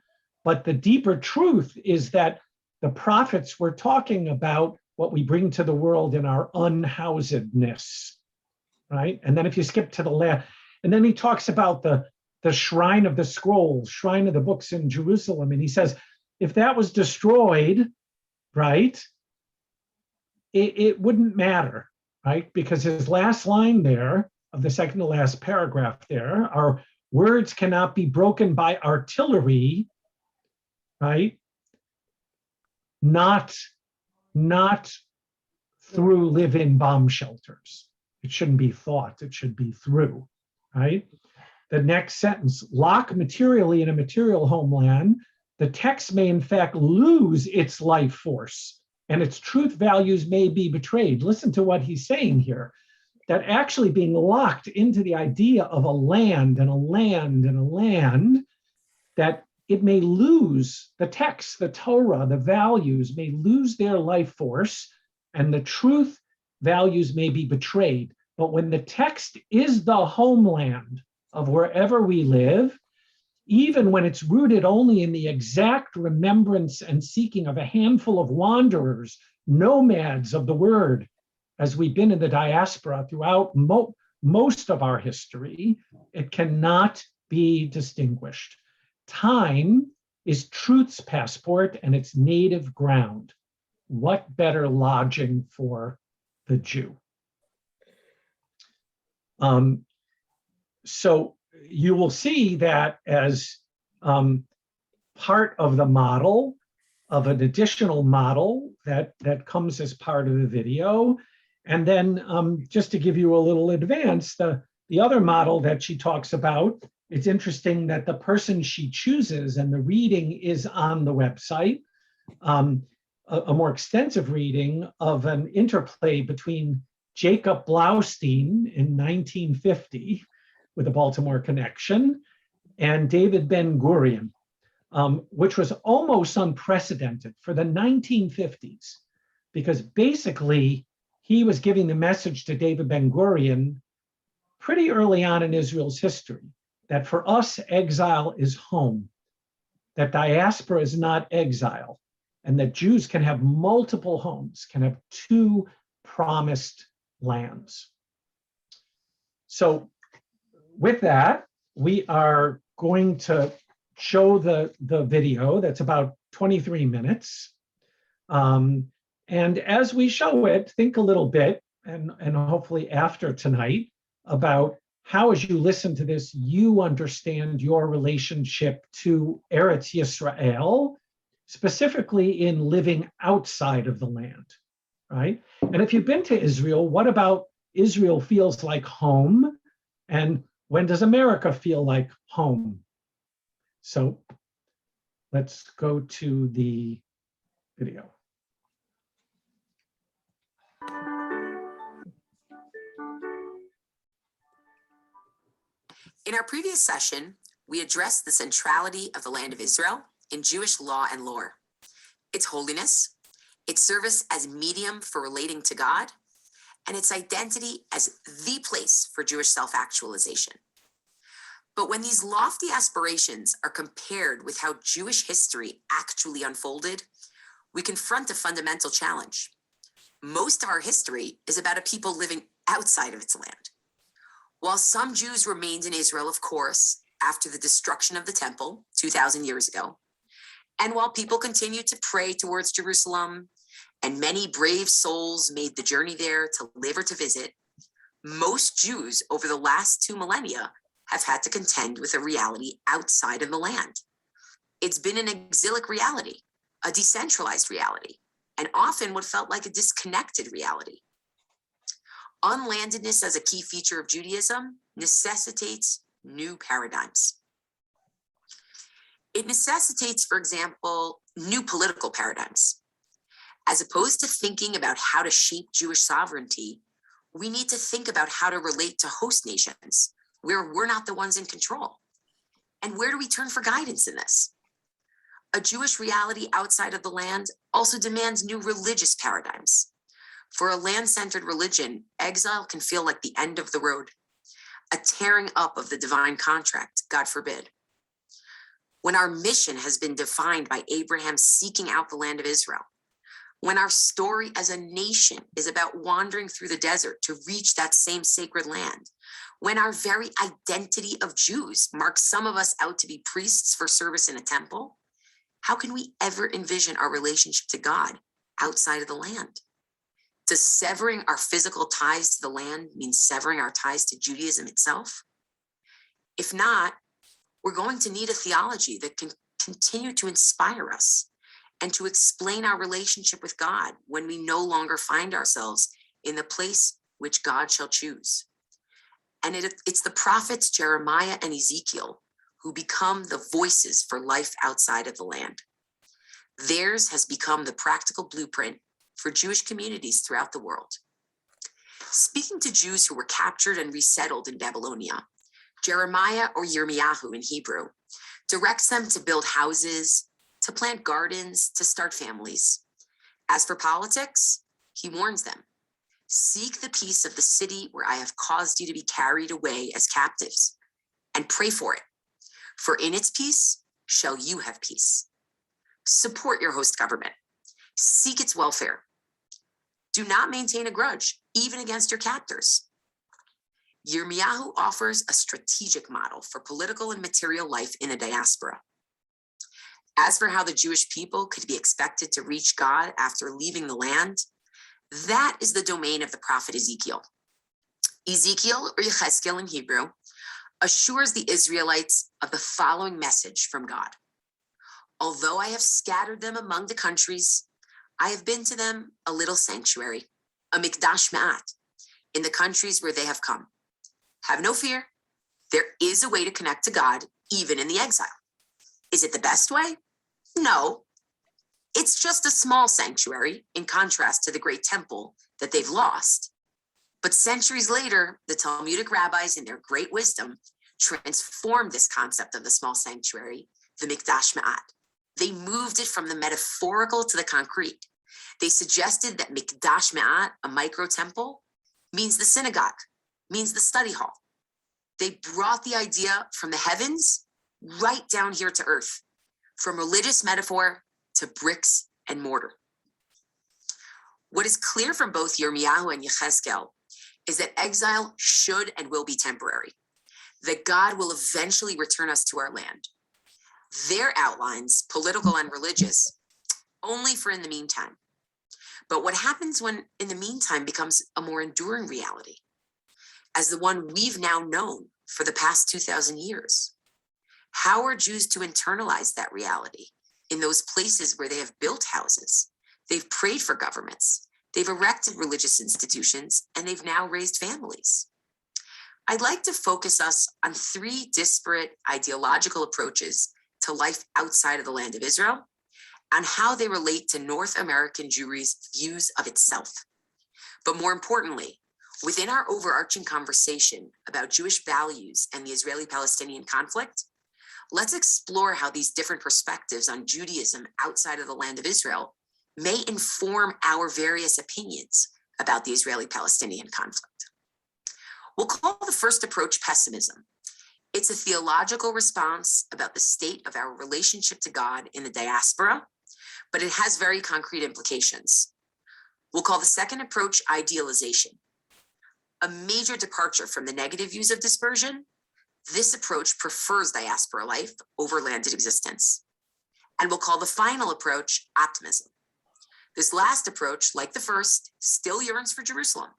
but the deeper truth is that the prophets were talking about what we bring to the world in our unhousedness, right? And then if you skip to the left, and then he talks about the shrine of the scrolls, shrine of the books in Jerusalem, and he says, if that was destroyed, right, it wouldn't matter, right? Because his last line there, of the second to last paragraph there, are words cannot be broken by artillery, right? Not through live-in bomb shelters. It shouldn't be thought, it should be through, right? The next sentence, lock materially in a material homeland, the text may in fact lose its life force and its truth values may be betrayed. Listen to what he's saying here, that actually being locked into the idea of a land and a land and a land, that it may lose the text, the Torah, the values may lose their life force, and the truth values may be betrayed. But when the text is the homeland of wherever we live, even when it's rooted only in the exact remembrance and seeking of a handful of wanderers, nomads of the word, as we've been in the diaspora throughout most of our history, it cannot be distinguished. Time is truth's passport and its native ground. What better lodging for the Jew? So you will see that as part of the model, of an additional model that comes as part of the video. And then just to give you a little advance, the other model that she talks about, it's interesting that the person she chooses, and the reading is on the website, a more extensive reading of an interplay between Jacob Blaustein in 1950 with a Baltimore connection and David Ben-Gurion, which was almost unprecedented for the 1950s, because basically he was giving the message to David Ben-Gurion pretty early on in Israel's history, that for us, exile is home, that diaspora is not exile, and that Jews can have multiple homes, can have two promised lands. So with that, we are going to show the video that's about 23 minutes. And as we show it, think a little bit, and hopefully after tonight, about how, as you listen to this, you understand your relationship to Eretz Yisrael, specifically in living outside of the land, right? And if you've been to Israel, what about Israel feels like home? And when does America feel like home? So let's go to the video. In our previous session, we addressed the centrality of the land of Israel in Jewish law and lore, its holiness, its service as medium for relating to God, and its identity as the place for Jewish self-actualization. But when these lofty aspirations are compared with how Jewish history actually unfolded, we confront a fundamental challenge. Most of our history is about a people living outside of its land. While some Jews remained in Israel, of course, after the destruction of the temple 2,000 years ago, and while people continued to pray towards Jerusalem, and many brave souls made the journey there to live or to visit, most Jews over the last 2 millennia have had to contend with a reality outside of the land. It's been an exilic reality, a decentralized reality, and often what felt like a disconnected reality. Unlandedness as a key feature of Judaism necessitates new paradigms. It necessitates, for example, new political paradigms. As opposed to thinking about how to shape Jewish sovereignty, we need to think about how to relate to host nations where we're not the ones in control. And where do we turn for guidance in this? A Jewish reality outside of the land also demands new religious paradigms. For a land-centered religion, exile can feel like the end of the road, a tearing up of the divine contract, God forbid. When our mission has been defined by Abraham seeking out the land of Israel, when our story as a nation is about wandering through the desert to reach that same sacred land, when our very identity of Jews marks some of us out to be priests for service in a temple, how can we ever envision our relationship to God outside of the land? Does severing our physical ties to the land mean severing our ties to Judaism itself? If not, we're going to need a theology that can continue to inspire us and to explain our relationship with God when we no longer find ourselves in the place which God shall choose. And it's the prophets Jeremiah and Ezekiel who become the voices for life outside of the land. Theirs has become the practical blueprint for Jewish communities throughout the world. Speaking to Jews who were captured and resettled in Babylonia, Jeremiah, or Yirmiyahu in Hebrew, directs them to build houses, to plant gardens, to start families. As for politics, he warns them, seek the peace of the city where I have caused you to be carried away as captives, and pray for it, for in its peace shall you have peace. Support your host government, seek its welfare. Do not maintain a grudge, even against your captors. Yirmiyahu offers a strategic model for political and material life in a diaspora. As for how the Jewish people could be expected to reach God after leaving the land, that is the domain of the prophet Ezekiel. Ezekiel, or Yechezkel in Hebrew, assures the Israelites of the following message from God. Although I have scattered them among the countries, I have been to them a little sanctuary, a mikdash ma'at, in the countries where they have come. Have no fear, there is a way to connect to God, even in the exile. Is it the best way? No. It's just a small sanctuary in contrast to the great temple that they've lost. But centuries later, the Talmudic rabbis, in their great wisdom, transformed this concept of the small sanctuary, the mikdash ma'at. They moved it from the metaphorical to the concrete. They suggested that mikdash ma'at, a micro temple, means the synagogue, means the study hall. They brought the idea from the heavens right down here to earth, from religious metaphor to bricks and mortar. What is clear from both Yirmiyahu and Yechezkel is that exile should and will be temporary, that God will eventually return us to our land. Their outlines, political and religious, only for in the meantime. But what happens when in the meantime becomes a more enduring reality, as the one we've now known for the past 2,000 years? How are Jews to internalize that reality in those places where they have built houses, they've prayed for governments, they've erected religious institutions, and they've now raised families? I'd like to focus us on 3 disparate ideological approaches to life outside of the land of Israel and how they relate to North American Jewry's views of itself. But more importantly, within our overarching conversation about Jewish values and the Israeli-Palestinian conflict, let's explore how these different perspectives on Judaism outside of the land of Israel may inform our various opinions about the Israeli-Palestinian conflict. We'll call the first approach pessimism. It's a theological response about the state of our relationship to God in the diaspora, but it has very concrete implications. We'll call the second approach idealization. A major departure from the negative views of dispersion, this approach prefers diaspora life over landed existence. And we'll call the final approach optimism. This last approach, like the first, still yearns for Jerusalem,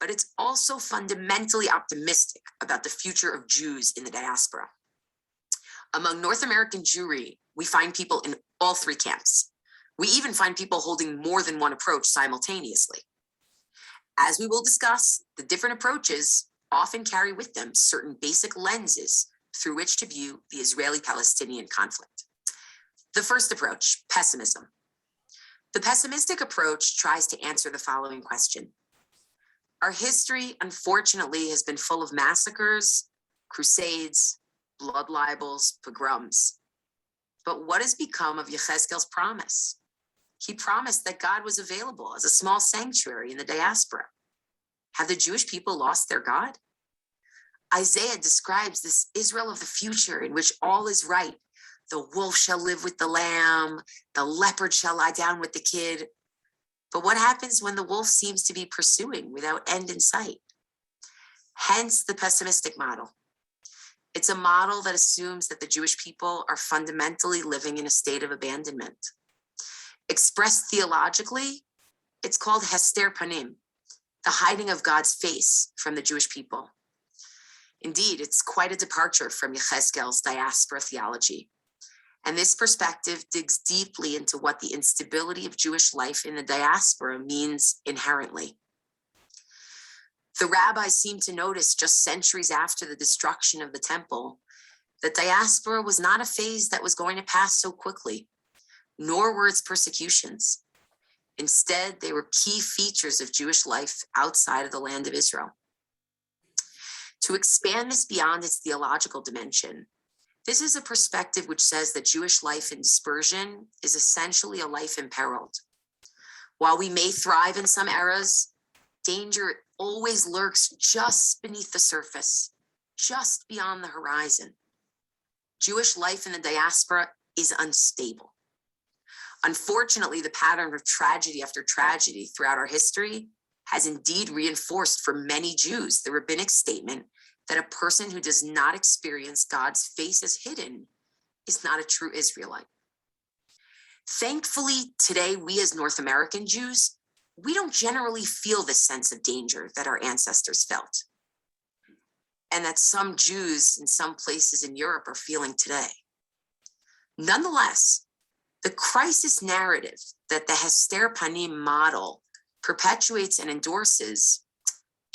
but it's also fundamentally optimistic about the future of Jews in the diaspora. Among North American Jewry, we find people in all three camps. We even find people holding more than one approach simultaneously. As we will discuss, the different approaches often carry with them certain basic lenses through which to view the Israeli-Palestinian conflict. The first approach, pessimism. The pessimistic approach tries to answer the following question. Our history, unfortunately, has been full of massacres, crusades, blood libels, pogroms. But what has become of Yechezkel's promise? He promised that God was available as a small sanctuary in the diaspora. Have the Jewish people lost their God? Isaiah describes this Israel of the future in which all is right. The wolf shall live with the lamb, the leopard shall lie down with the kid. But what happens when the wolf seems to be pursuing without end in sight? Hence the pessimistic model. It's a model that assumes that the Jewish people are fundamentally living in a state of abandonment. Expressed theologically, it's called hester panim, the hiding of God's face from the Jewish people. Indeed, it's quite a departure from Yechezkel's diaspora theology. And this perspective digs deeply into what the instability of Jewish life in the diaspora means inherently. The rabbis seem to notice just centuries after the destruction of the temple that diaspora was not a phase that was going to pass so quickly, nor were its persecutions. Instead, they were key features of Jewish life outside of the land of Israel. To expand this beyond its theological dimension, this is a perspective which says that Jewish life in dispersion is essentially a life imperiled. While we may thrive in some eras, danger always lurks just beneath the surface, just beyond the horizon. Jewish life in the diaspora is unstable. Unfortunately, the pattern of tragedy after tragedy throughout our history has indeed reinforced for many Jews the rabbinic statement that a person who does not experience God's face as hidden is not a true Israelite. Thankfully, today, we as North American Jews, we don't generally feel this sense of danger that our ancestors felt, and that some Jews in some places in Europe are feeling today. Nonetheless, the crisis narrative that the Hester Panim model perpetuates and endorses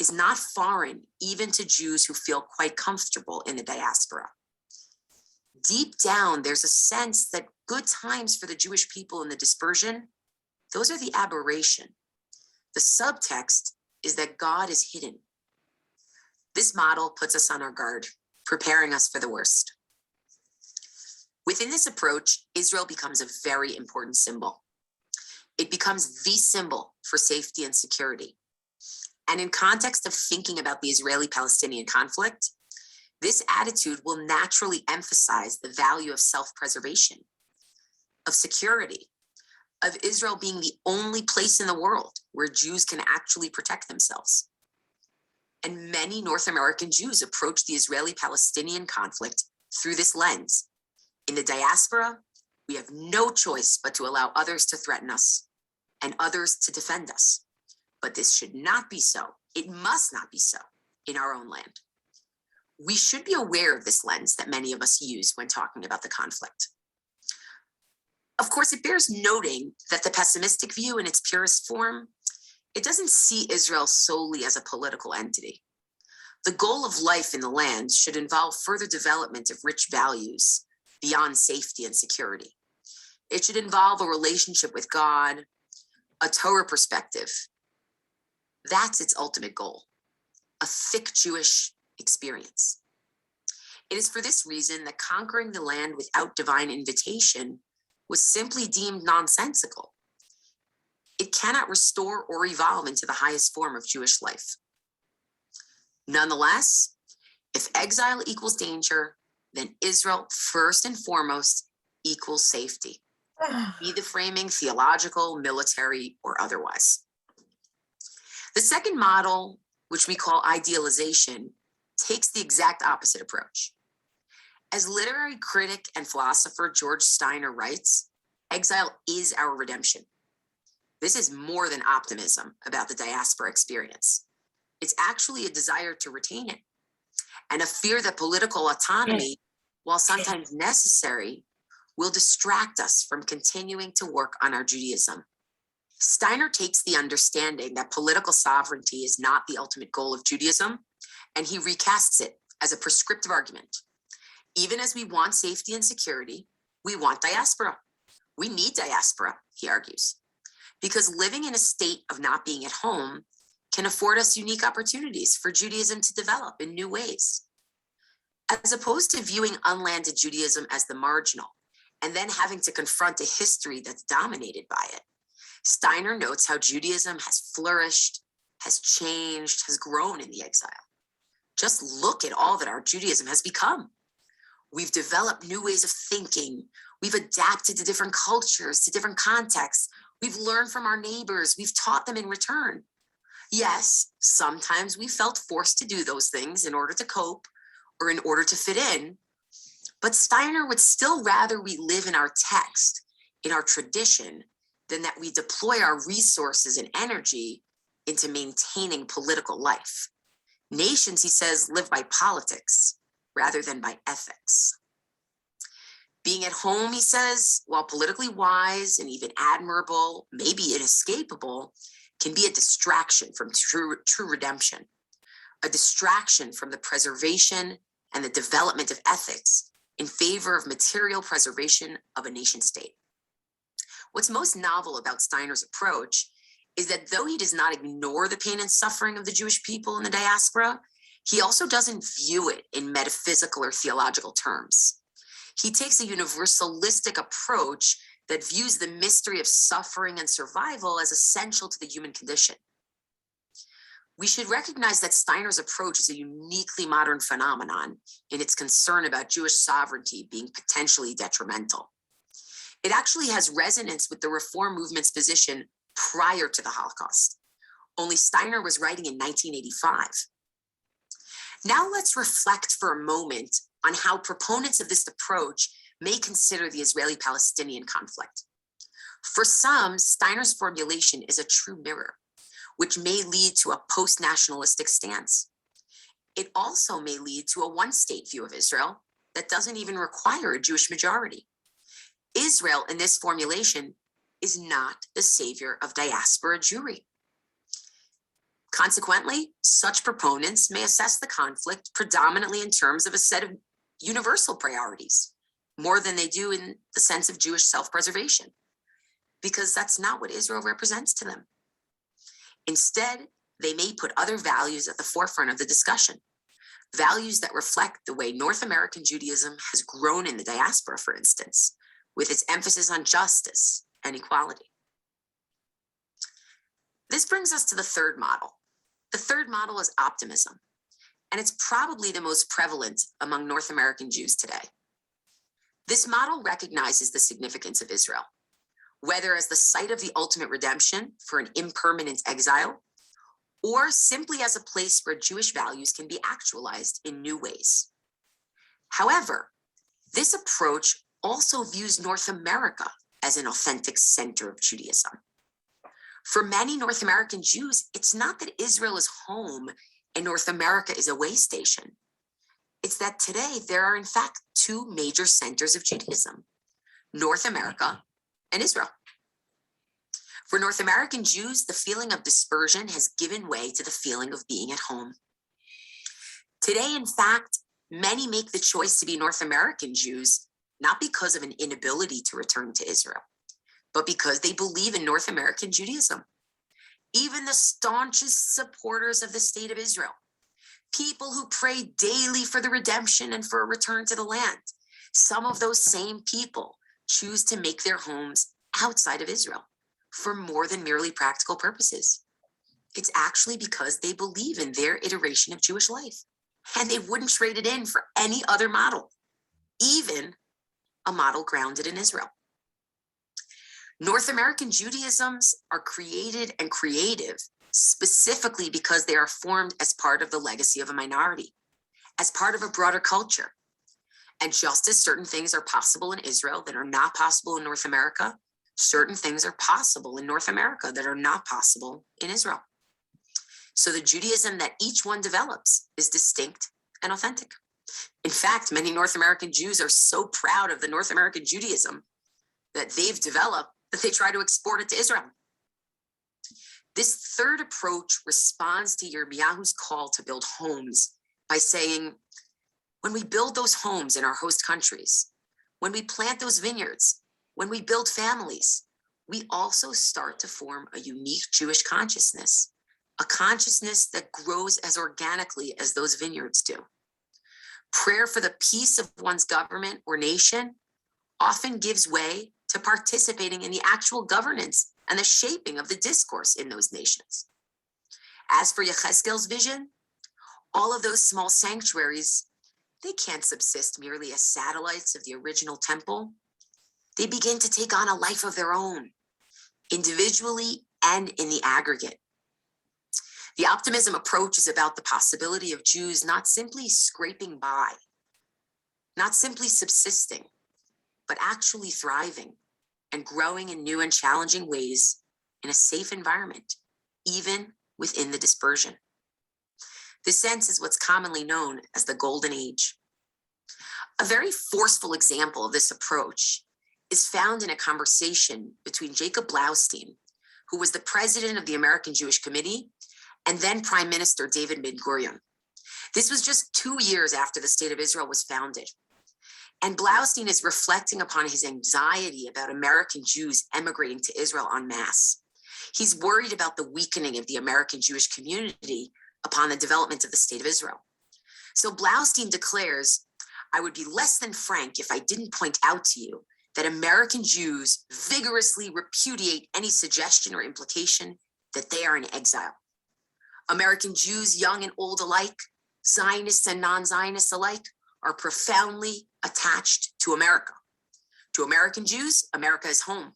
is not foreign even to Jews who feel quite comfortable in the diaspora. Deep down, there's a sense that good times for the Jewish people in the dispersion, those are the aberration. The subtext is that God is hidden. This model puts us on our guard, preparing us for the worst. Within this approach, Israel becomes a very important symbol. It becomes the symbol for safety and security. And in context of thinking about the Israeli-Palestinian conflict, this attitude will naturally emphasize the value of self-preservation, of security, of Israel being the only place in the world where Jews can actually protect themselves. And many North American Jews approach the Israeli-Palestinian conflict through this lens. In the diaspora, we have no choice but to allow others to threaten us and others to defend us. But this should not be so. It must not be so in our own land. We should be aware of this lens that many of us use when talking about the conflict. Of course, it bears noting that the pessimistic view in its purest form, it doesn't see Israel solely as a political entity. The goal of life in the land should involve further development of rich values beyond safety and security. It should involve a relationship with God, a Torah perspective. That's its ultimate goal, a thick Jewish experience. It is for this reason that conquering the land without divine invitation was simply deemed nonsensical. It cannot restore or evolve into the highest form of Jewish life. Nonetheless, if exile equals danger, then Israel, first and foremost, equals safety, be the framing theological, military, or otherwise. The second model, which we call idealization, takes the exact opposite approach. As literary critic and philosopher George Steiner writes, exile is our redemption. This is more than optimism about the diaspora experience. It's actually a desire to retain it and a fear that political autonomy, while sometimes necessary, will distract us from continuing to work on our Judaism. Steiner takes the understanding that political sovereignty is not the ultimate goal of Judaism, and he recasts it as a prescriptive argument. Even as we want safety and security, we want diaspora. We need diaspora, he argues, because living in a state of not being at home can afford us unique opportunities for Judaism to develop in new ways. As opposed to viewing unlanded Judaism as the marginal and then having to confront a history that's dominated by it, Steiner notes how Judaism has flourished, has changed, has grown in the exile. Just look at all that our Judaism has become. We've developed new ways of thinking. We've adapted to different cultures, to different contexts. We've learned from our neighbors. We've taught them in return. Yes, sometimes we felt forced to do those things in order to cope or in order to fit in. But Steiner would still rather we live in our text, in our tradition, than that we deploy our resources and energy into maintaining political life. Nations, he says, live by politics rather than by ethics. Being at home, he says, while politically wise and even admirable, maybe inescapable, can be a distraction from true redemption, a distraction from the preservation and the development of ethics in favor of material preservation of a nation state. What's most novel about Steiner's approach is that though he does not ignore the pain and suffering of the Jewish people in the diaspora, he also doesn't view it in metaphysical or theological terms. He takes a universalistic approach that views the mystery of suffering and survival as essential to the human condition. We should recognize that Steiner's approach is a uniquely modern phenomenon in its concern about Jewish sovereignty being potentially detrimental. It actually has resonance with the Reform movement's position prior to the Holocaust. Only Steiner was writing in 1985. Now let's reflect for a moment on how proponents of this approach may consider the Israeli-Palestinian conflict. For some, Steiner's formulation is a true mirror, which may lead to a post-nationalistic stance. It also may lead to a one-state view of Israel that doesn't even require a Jewish majority. Israel, in this formulation, is not the savior of diaspora Jewry. Consequently, such proponents may assess the conflict predominantly in terms of a set of universal priorities, more than they do in the sense of Jewish self-preservation, because that's not what Israel represents to them. Instead, they may put other values at the forefront of the discussion, values that reflect the way North American Judaism has grown in the diaspora, for instance, with its emphasis on justice and equality. This brings us to the third model. The third model is optimism, and it's probably the most prevalent among North American Jews today. This model recognizes the significance of Israel, whether as the site of the ultimate redemption for an impermanent exile, or simply as a place where Jewish values can be actualized in new ways. However, this approach also views North America as an authentic center of Judaism. For many North American Jews, it's not that Israel is home and North America is a way station. It's that today there are in fact two major centers of Judaism, North America and Israel. For North American Jews, the feeling of dispersion has given way to the feeling of being at home. Today, in fact, many make the choice to be North American Jews, not because of an inability to return to Israel, but because they believe in North American Judaism. Even the staunchest supporters of the state of Israel, people who pray daily for the redemption and for a return to the land, some of those same people choose to make their homes outside of Israel for more than merely practical purposes. It's actually because they believe in their iteration of Jewish life, and they wouldn't trade it in for any other model, even a model grounded in Israel. North American Judaisms are created and creative specifically because they are formed as part of the legacy of a minority, as part of a broader culture. And just as certain things are possible in Israel that are not possible in North America, certain things are possible in North America that are not possible in Israel. So the Judaism that each one develops is distinct and authentic. In fact, many North American Jews are so proud of the North American Judaism that they've developed that they try to export it to Israel. This third approach responds to Yirmiyahu's call to build homes by saying, when we build those homes in our host countries, when we plant those vineyards, when we build families, we also start to form a unique Jewish consciousness, a consciousness that grows as organically as those vineyards do. Prayer for the peace of one's government or nation often gives way to participating in the actual governance and the shaping of the discourse in those nations. As for Yechezkel's vision, all of those small sanctuaries, they can't subsist merely as satellites of the original temple. They begin to take on a life of their own, individually and in the aggregate. The optimism approach is about the possibility of Jews not simply scraping by, not simply subsisting, but actually thriving and growing in new and challenging ways in a safe environment, even within the dispersion. This sense is what's commonly known as the Golden Age. A very forceful example of this approach is found in a conversation between Jacob Goldstein, who was the president of the American Jewish Committee, and then Prime Minister David Ben-Gurion. This was just 2 years after the State of Israel was founded. And Goldstein is reflecting upon his anxiety about American Jews emigrating to Israel en masse. He's worried about the weakening of the American Jewish community upon the development of the State of Israel. So Goldstein declares, I would be less than frank if I didn't point out to you that American Jews vigorously repudiate any suggestion or implication that they are in exile. American Jews, young and old alike, Zionists and non-Zionists alike, are profoundly attached to America. To American Jews, America is home.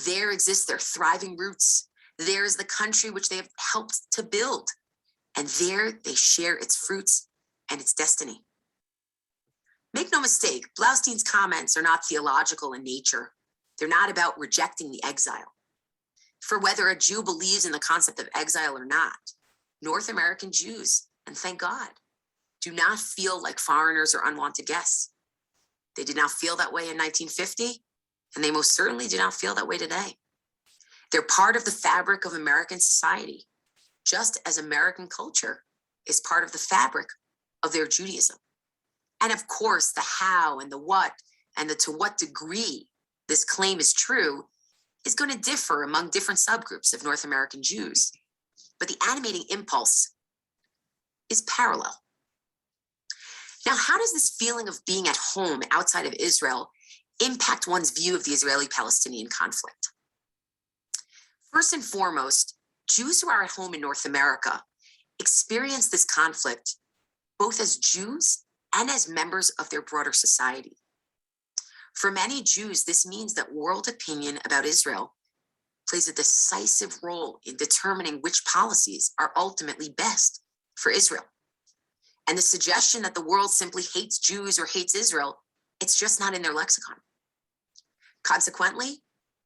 There exist their thriving roots. There is the country which they have helped to build. And there they share its fruits and its destiny. Make no mistake, Goldstein's comments are not theological in nature. They're not about rejecting the exile. For whether a Jew believes in the concept of exile or not, North American Jews, and thank God, do not feel like foreigners or unwanted guests. They did not feel that way in 1950, and they most certainly do not feel that way today. They're part of the fabric of American society, just as American culture is part of the fabric of their Judaism. And of course, the how and the what and the to what degree this claim is true is going to differ among different subgroups of North American Jews. But the animating impulse is parallel. Now, how does this feeling of being at home outside of Israel impact one's view of the Israeli-Palestinian conflict? First and foremost, Jews who are at home in North America experience this conflict both as Jews and as members of their broader society. For many Jews, this means that world opinion about Israel plays a decisive role in determining which policies are ultimately best for Israel. And the suggestion that the world simply hates Jews or hates Israel, it's just not in their lexicon. Consequently,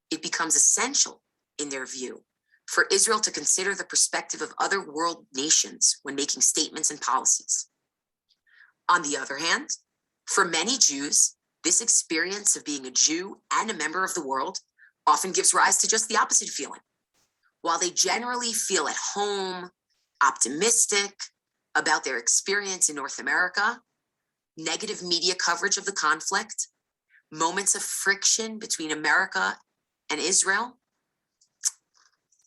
it becomes essential in their view for Israel to consider the perspective of other world nations when making statements and policies. On the other hand, for many Jews, this experience of being a Jew and a member of the world often gives rise to just the opposite feeling. While they generally feel at home, optimistic about their experience in North America, negative media coverage of the conflict, moments of friction between America and Israel,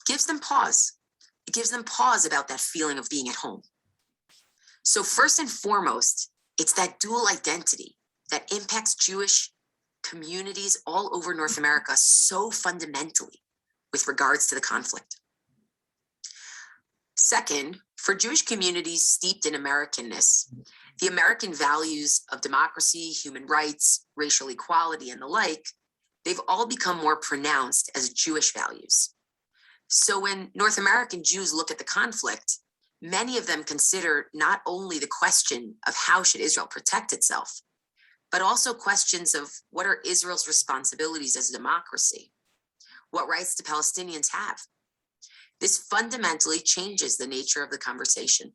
gives them pause. It gives them pause about that feeling of being at home. So first and foremost, it's that dual identity that impacts Jewish communities all over North America so fundamentally with regards to the conflict. Second, for Jewish communities steeped in Americanness, the American values of democracy, human rights, racial equality, and the like, they've all become more pronounced as Jewish values. So when North American Jews look at the conflict, many of them consider not only the question of how should Israel protect itself, but also questions of what are Israel's responsibilities as a democracy? What rights do Palestinians have? This fundamentally changes the nature of the conversation.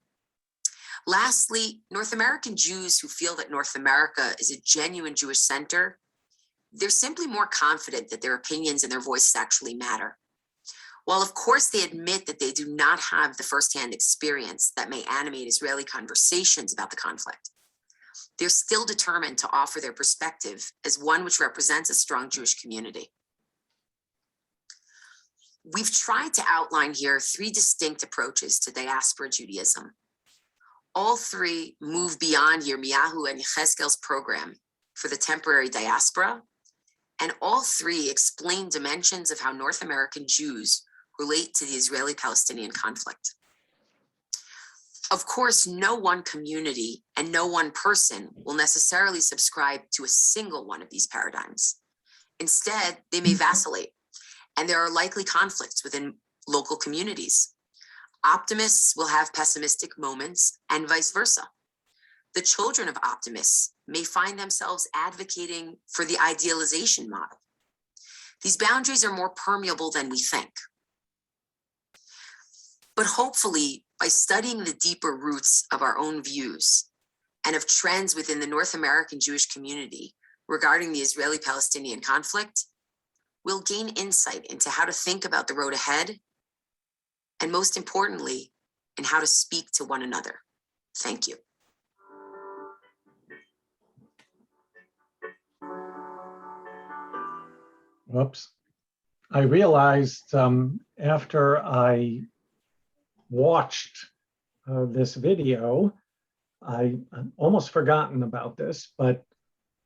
Lastly, North American Jews who feel that North America is a genuine Jewish center, they're simply more confident that their opinions and their voices actually matter. While of course they admit that they do not have the firsthand experience that may animate Israeli conversations about the conflict, they're still determined to offer their perspective as one which represents a strong Jewish community. We've tried to outline here 3 distinct approaches to diaspora Judaism. All 3 move beyond Yirmiyahu and Yechezkel's program for the temporary diaspora, and all 3 explain dimensions of how North American Jews relate to the Israeli-Palestinian conflict. Of course, no one community and no one person will necessarily subscribe to a single one of these paradigms. Instead, they may vacillate, and there are likely conflicts within local communities. Optimists will have pessimistic moments and vice versa. The children of optimists may find themselves advocating for the idealization model. These boundaries are more permeable than we think. But hopefully, by studying the deeper roots of our own views and of trends within the North American Jewish community regarding the Israeli-Palestinian conflict, we'll gain insight into how to think about the road ahead, and most importantly, in how to speak to one another. Thank you. Whoops. I realized after I watched this video, I almost forgotten about this, but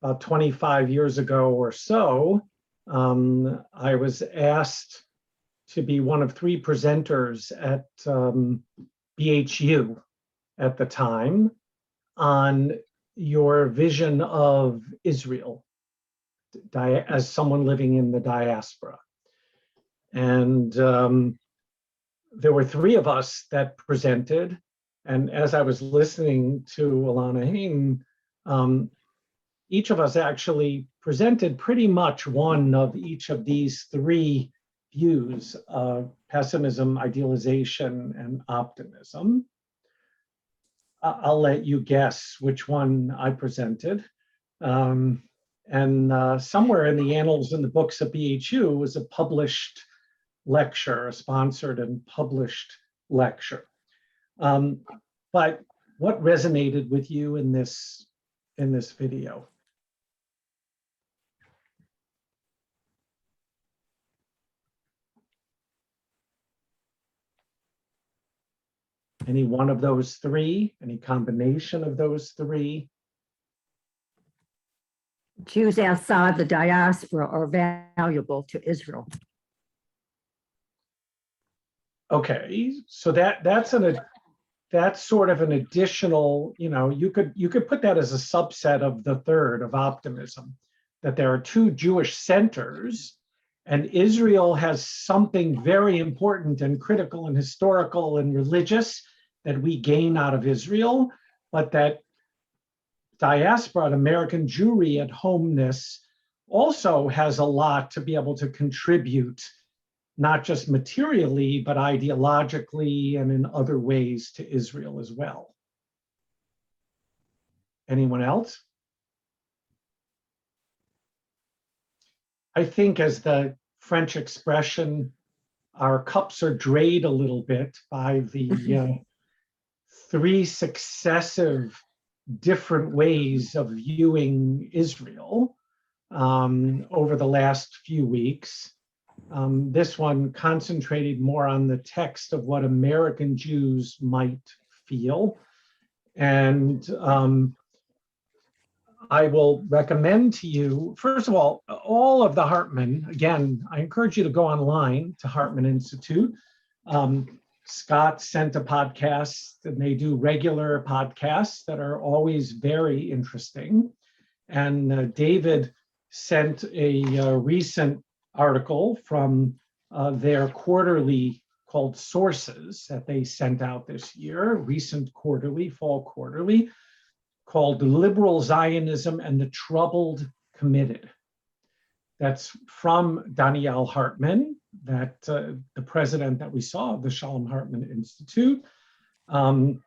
about 25 years ago or so, I was asked to be one of 3 presenters at BHU at the time on your vision of Israel as someone living in the diaspora. And there were 3 of us that presented. And as I was listening to Alana Hain, each of us actually presented pretty much one of each of these 3 views of pessimism, idealization, and optimism. I'll let you guess which one I presented. And somewhere in the annals and the books of BHU was a published lecture, a sponsored and published lecture. But what resonated with you in this video? Any one of those 3? Any combination of those 3? Jews outside the diaspora are valuable to Israel. Okay, so that's sort of an additional, you could put that as a subset of the third of optimism, that there are 2 Jewish centers, and Israel has something very important and critical and historical and religious that we gain out of Israel, but that diaspora and American Jewry at homeness also has a lot to be able to contribute, not just materially, but ideologically and in other ways to Israel as well. Anyone else? I think, as the French expression, our cups are drained a little bit by the 3 successive different ways of viewing Israel over the last few weeks. This one concentrated more on the text of what American Jews might feel. And I will recommend to you, first of all of the Hartman, again, I encourage you to go online to Hartman Institute. Scott sent a podcast, and they do regular podcasts that are always very interesting. And David sent a recent article from their quarterly called Sources that they sent out this year, recent quarterly, fall quarterly, called Liberal Zionism and the Troubled Committed. That's from Danielle Hartman, that the president that we saw of the Shalom Hartman Institute, who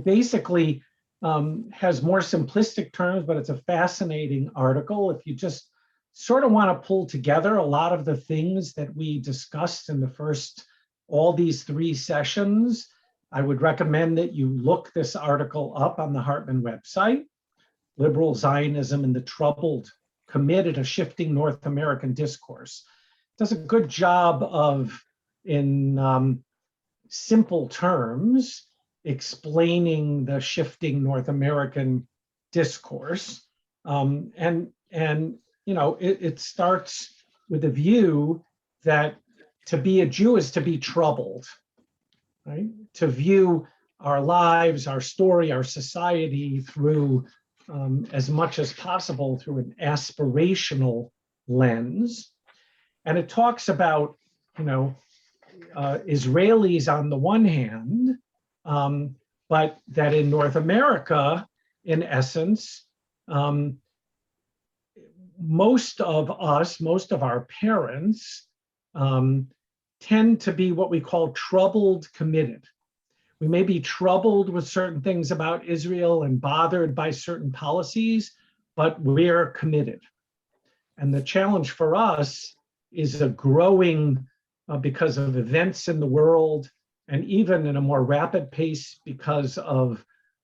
basically has more simplistic terms, but it's a fascinating article. If you just sort of want to pull together a lot of the things that we discussed in the first, all these 3 sessions, I would recommend that you look this article up on the Hartman website, Liberal Zionism and the Troubled Committed, a Shifting North American Discourse. It does a good job of, in simple terms, explaining the shifting North American discourse. And you know, it starts with a view that to be a Jew is to be troubled, right? To view our lives, our story, our society through, as much as possible, through an aspirational lens. And it talks about, you know, Israelis on the one hand, but that in North America, in essence, most of us, most of our parents, tend to be what we call troubled committed. We may be troubled with certain things about Israel and bothered by certain policies, but we're committed. And the challenge for us is a growing, because of events in the world, and even in a more rapid pace because of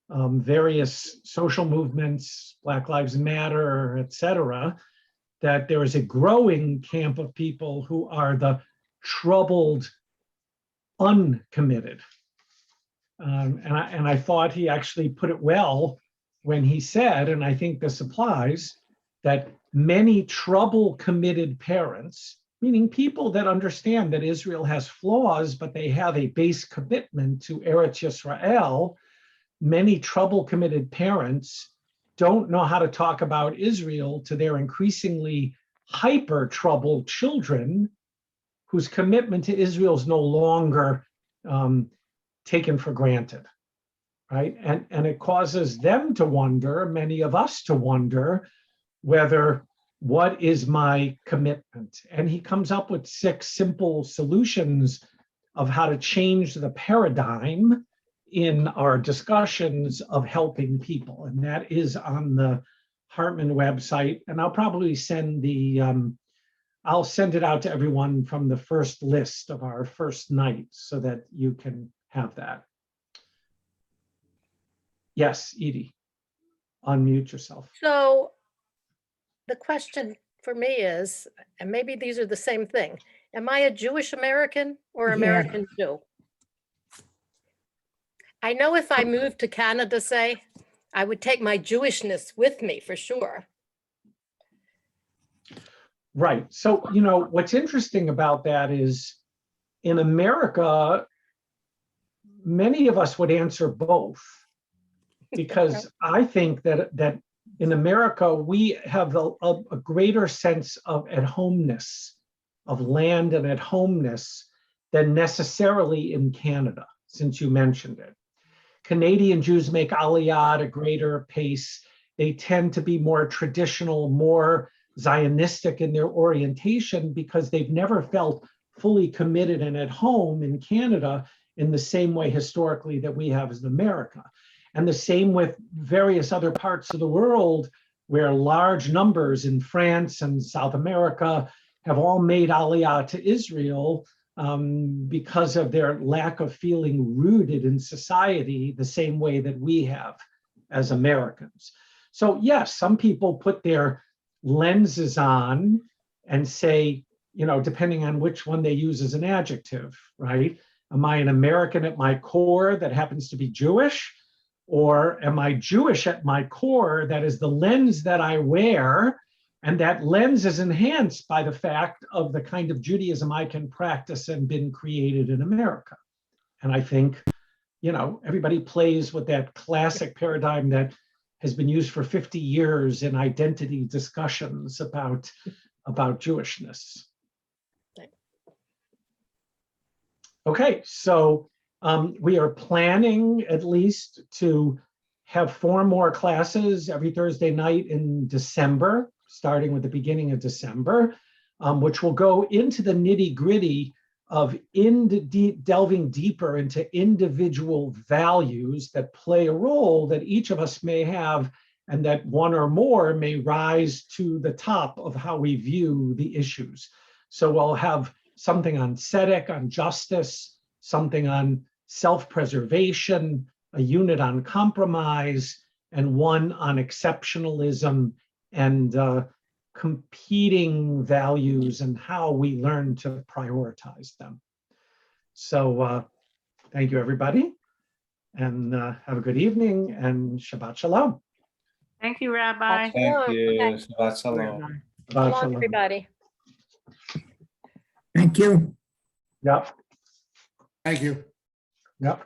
various social movements, Black Lives Matter, et cetera, that there is a growing camp of people who are the troubled, uncommitted. And I thought he actually put it well when he said, and I think this applies, that many trouble-committed parents, meaning people that understand that Israel has flaws, but they have a base commitment to Eretz Yisrael, many trouble-committed parents don't know how to talk about Israel to their increasingly hyper-troubled children whose commitment to Israel is no longer taken for granted, right? And it causes them to wonder, many of us to wonder, whether what is my commitment? And he comes up with 6 simple solutions of how to change the paradigm in our discussions of helping people. And that is on the Hartman website. And I'll probably send I'll send it out to everyone from the first list of our first night so that you can have that. Yes, Edie, unmute yourself. So the question for me is, and maybe these are the same thing, am I a Jewish American or Yeah. American Jew? I know if I moved to Canada, say, I would take my Jewishness with me for sure. Right. So, you know, what's interesting about that is in America, many of us would answer both, because I think that in America, we have a greater sense of at-homeness, of land and at-homeness than necessarily in Canada, since you mentioned it. Canadian Jews make Aliyah at a greater pace. They tend to be more traditional, more Zionistic in their orientation because they've never felt fully committed and at home in Canada in the same way historically that we have as America. And the same with various other parts of the world where large numbers in France and South America have all made Aliyah to Israel because of their lack of feeling rooted in society the same way that we have as Americans. So yes, some people put their lenses on and say, you know, depending on which one they use as an adjective, right? Am I an American at my core that happens to be Jewish? Or am I Jewish at my core? That is the lens that I wear. And that lens is enhanced by the fact of the kind of Judaism I can practice and been created in America. And I think, everybody plays with that classic paradigm that has been used for 50 years in identity discussions about Jewishness. Okay, so we are planning at least to have 4 more classes every Thursday night in December, starting with the beginning of December, which will go into the nitty-gritty of delving deeper into individual values that play a role that each of us may have, and that one or more may rise to the top of how we view the issues. So we'll have something on tzedek, on justice, something on self-preservation, a unit on compromise, and one on exceptionalism and competing values and how we learn to prioritize them. So thank you, everybody, and have a good evening and Shabbat Shalom. Thank you, Rabbi. Thank you. Okay. Shabbat shalom. Shabbat Shalom, Shalom. everybody. Thank you. Yep, Thank you. yep.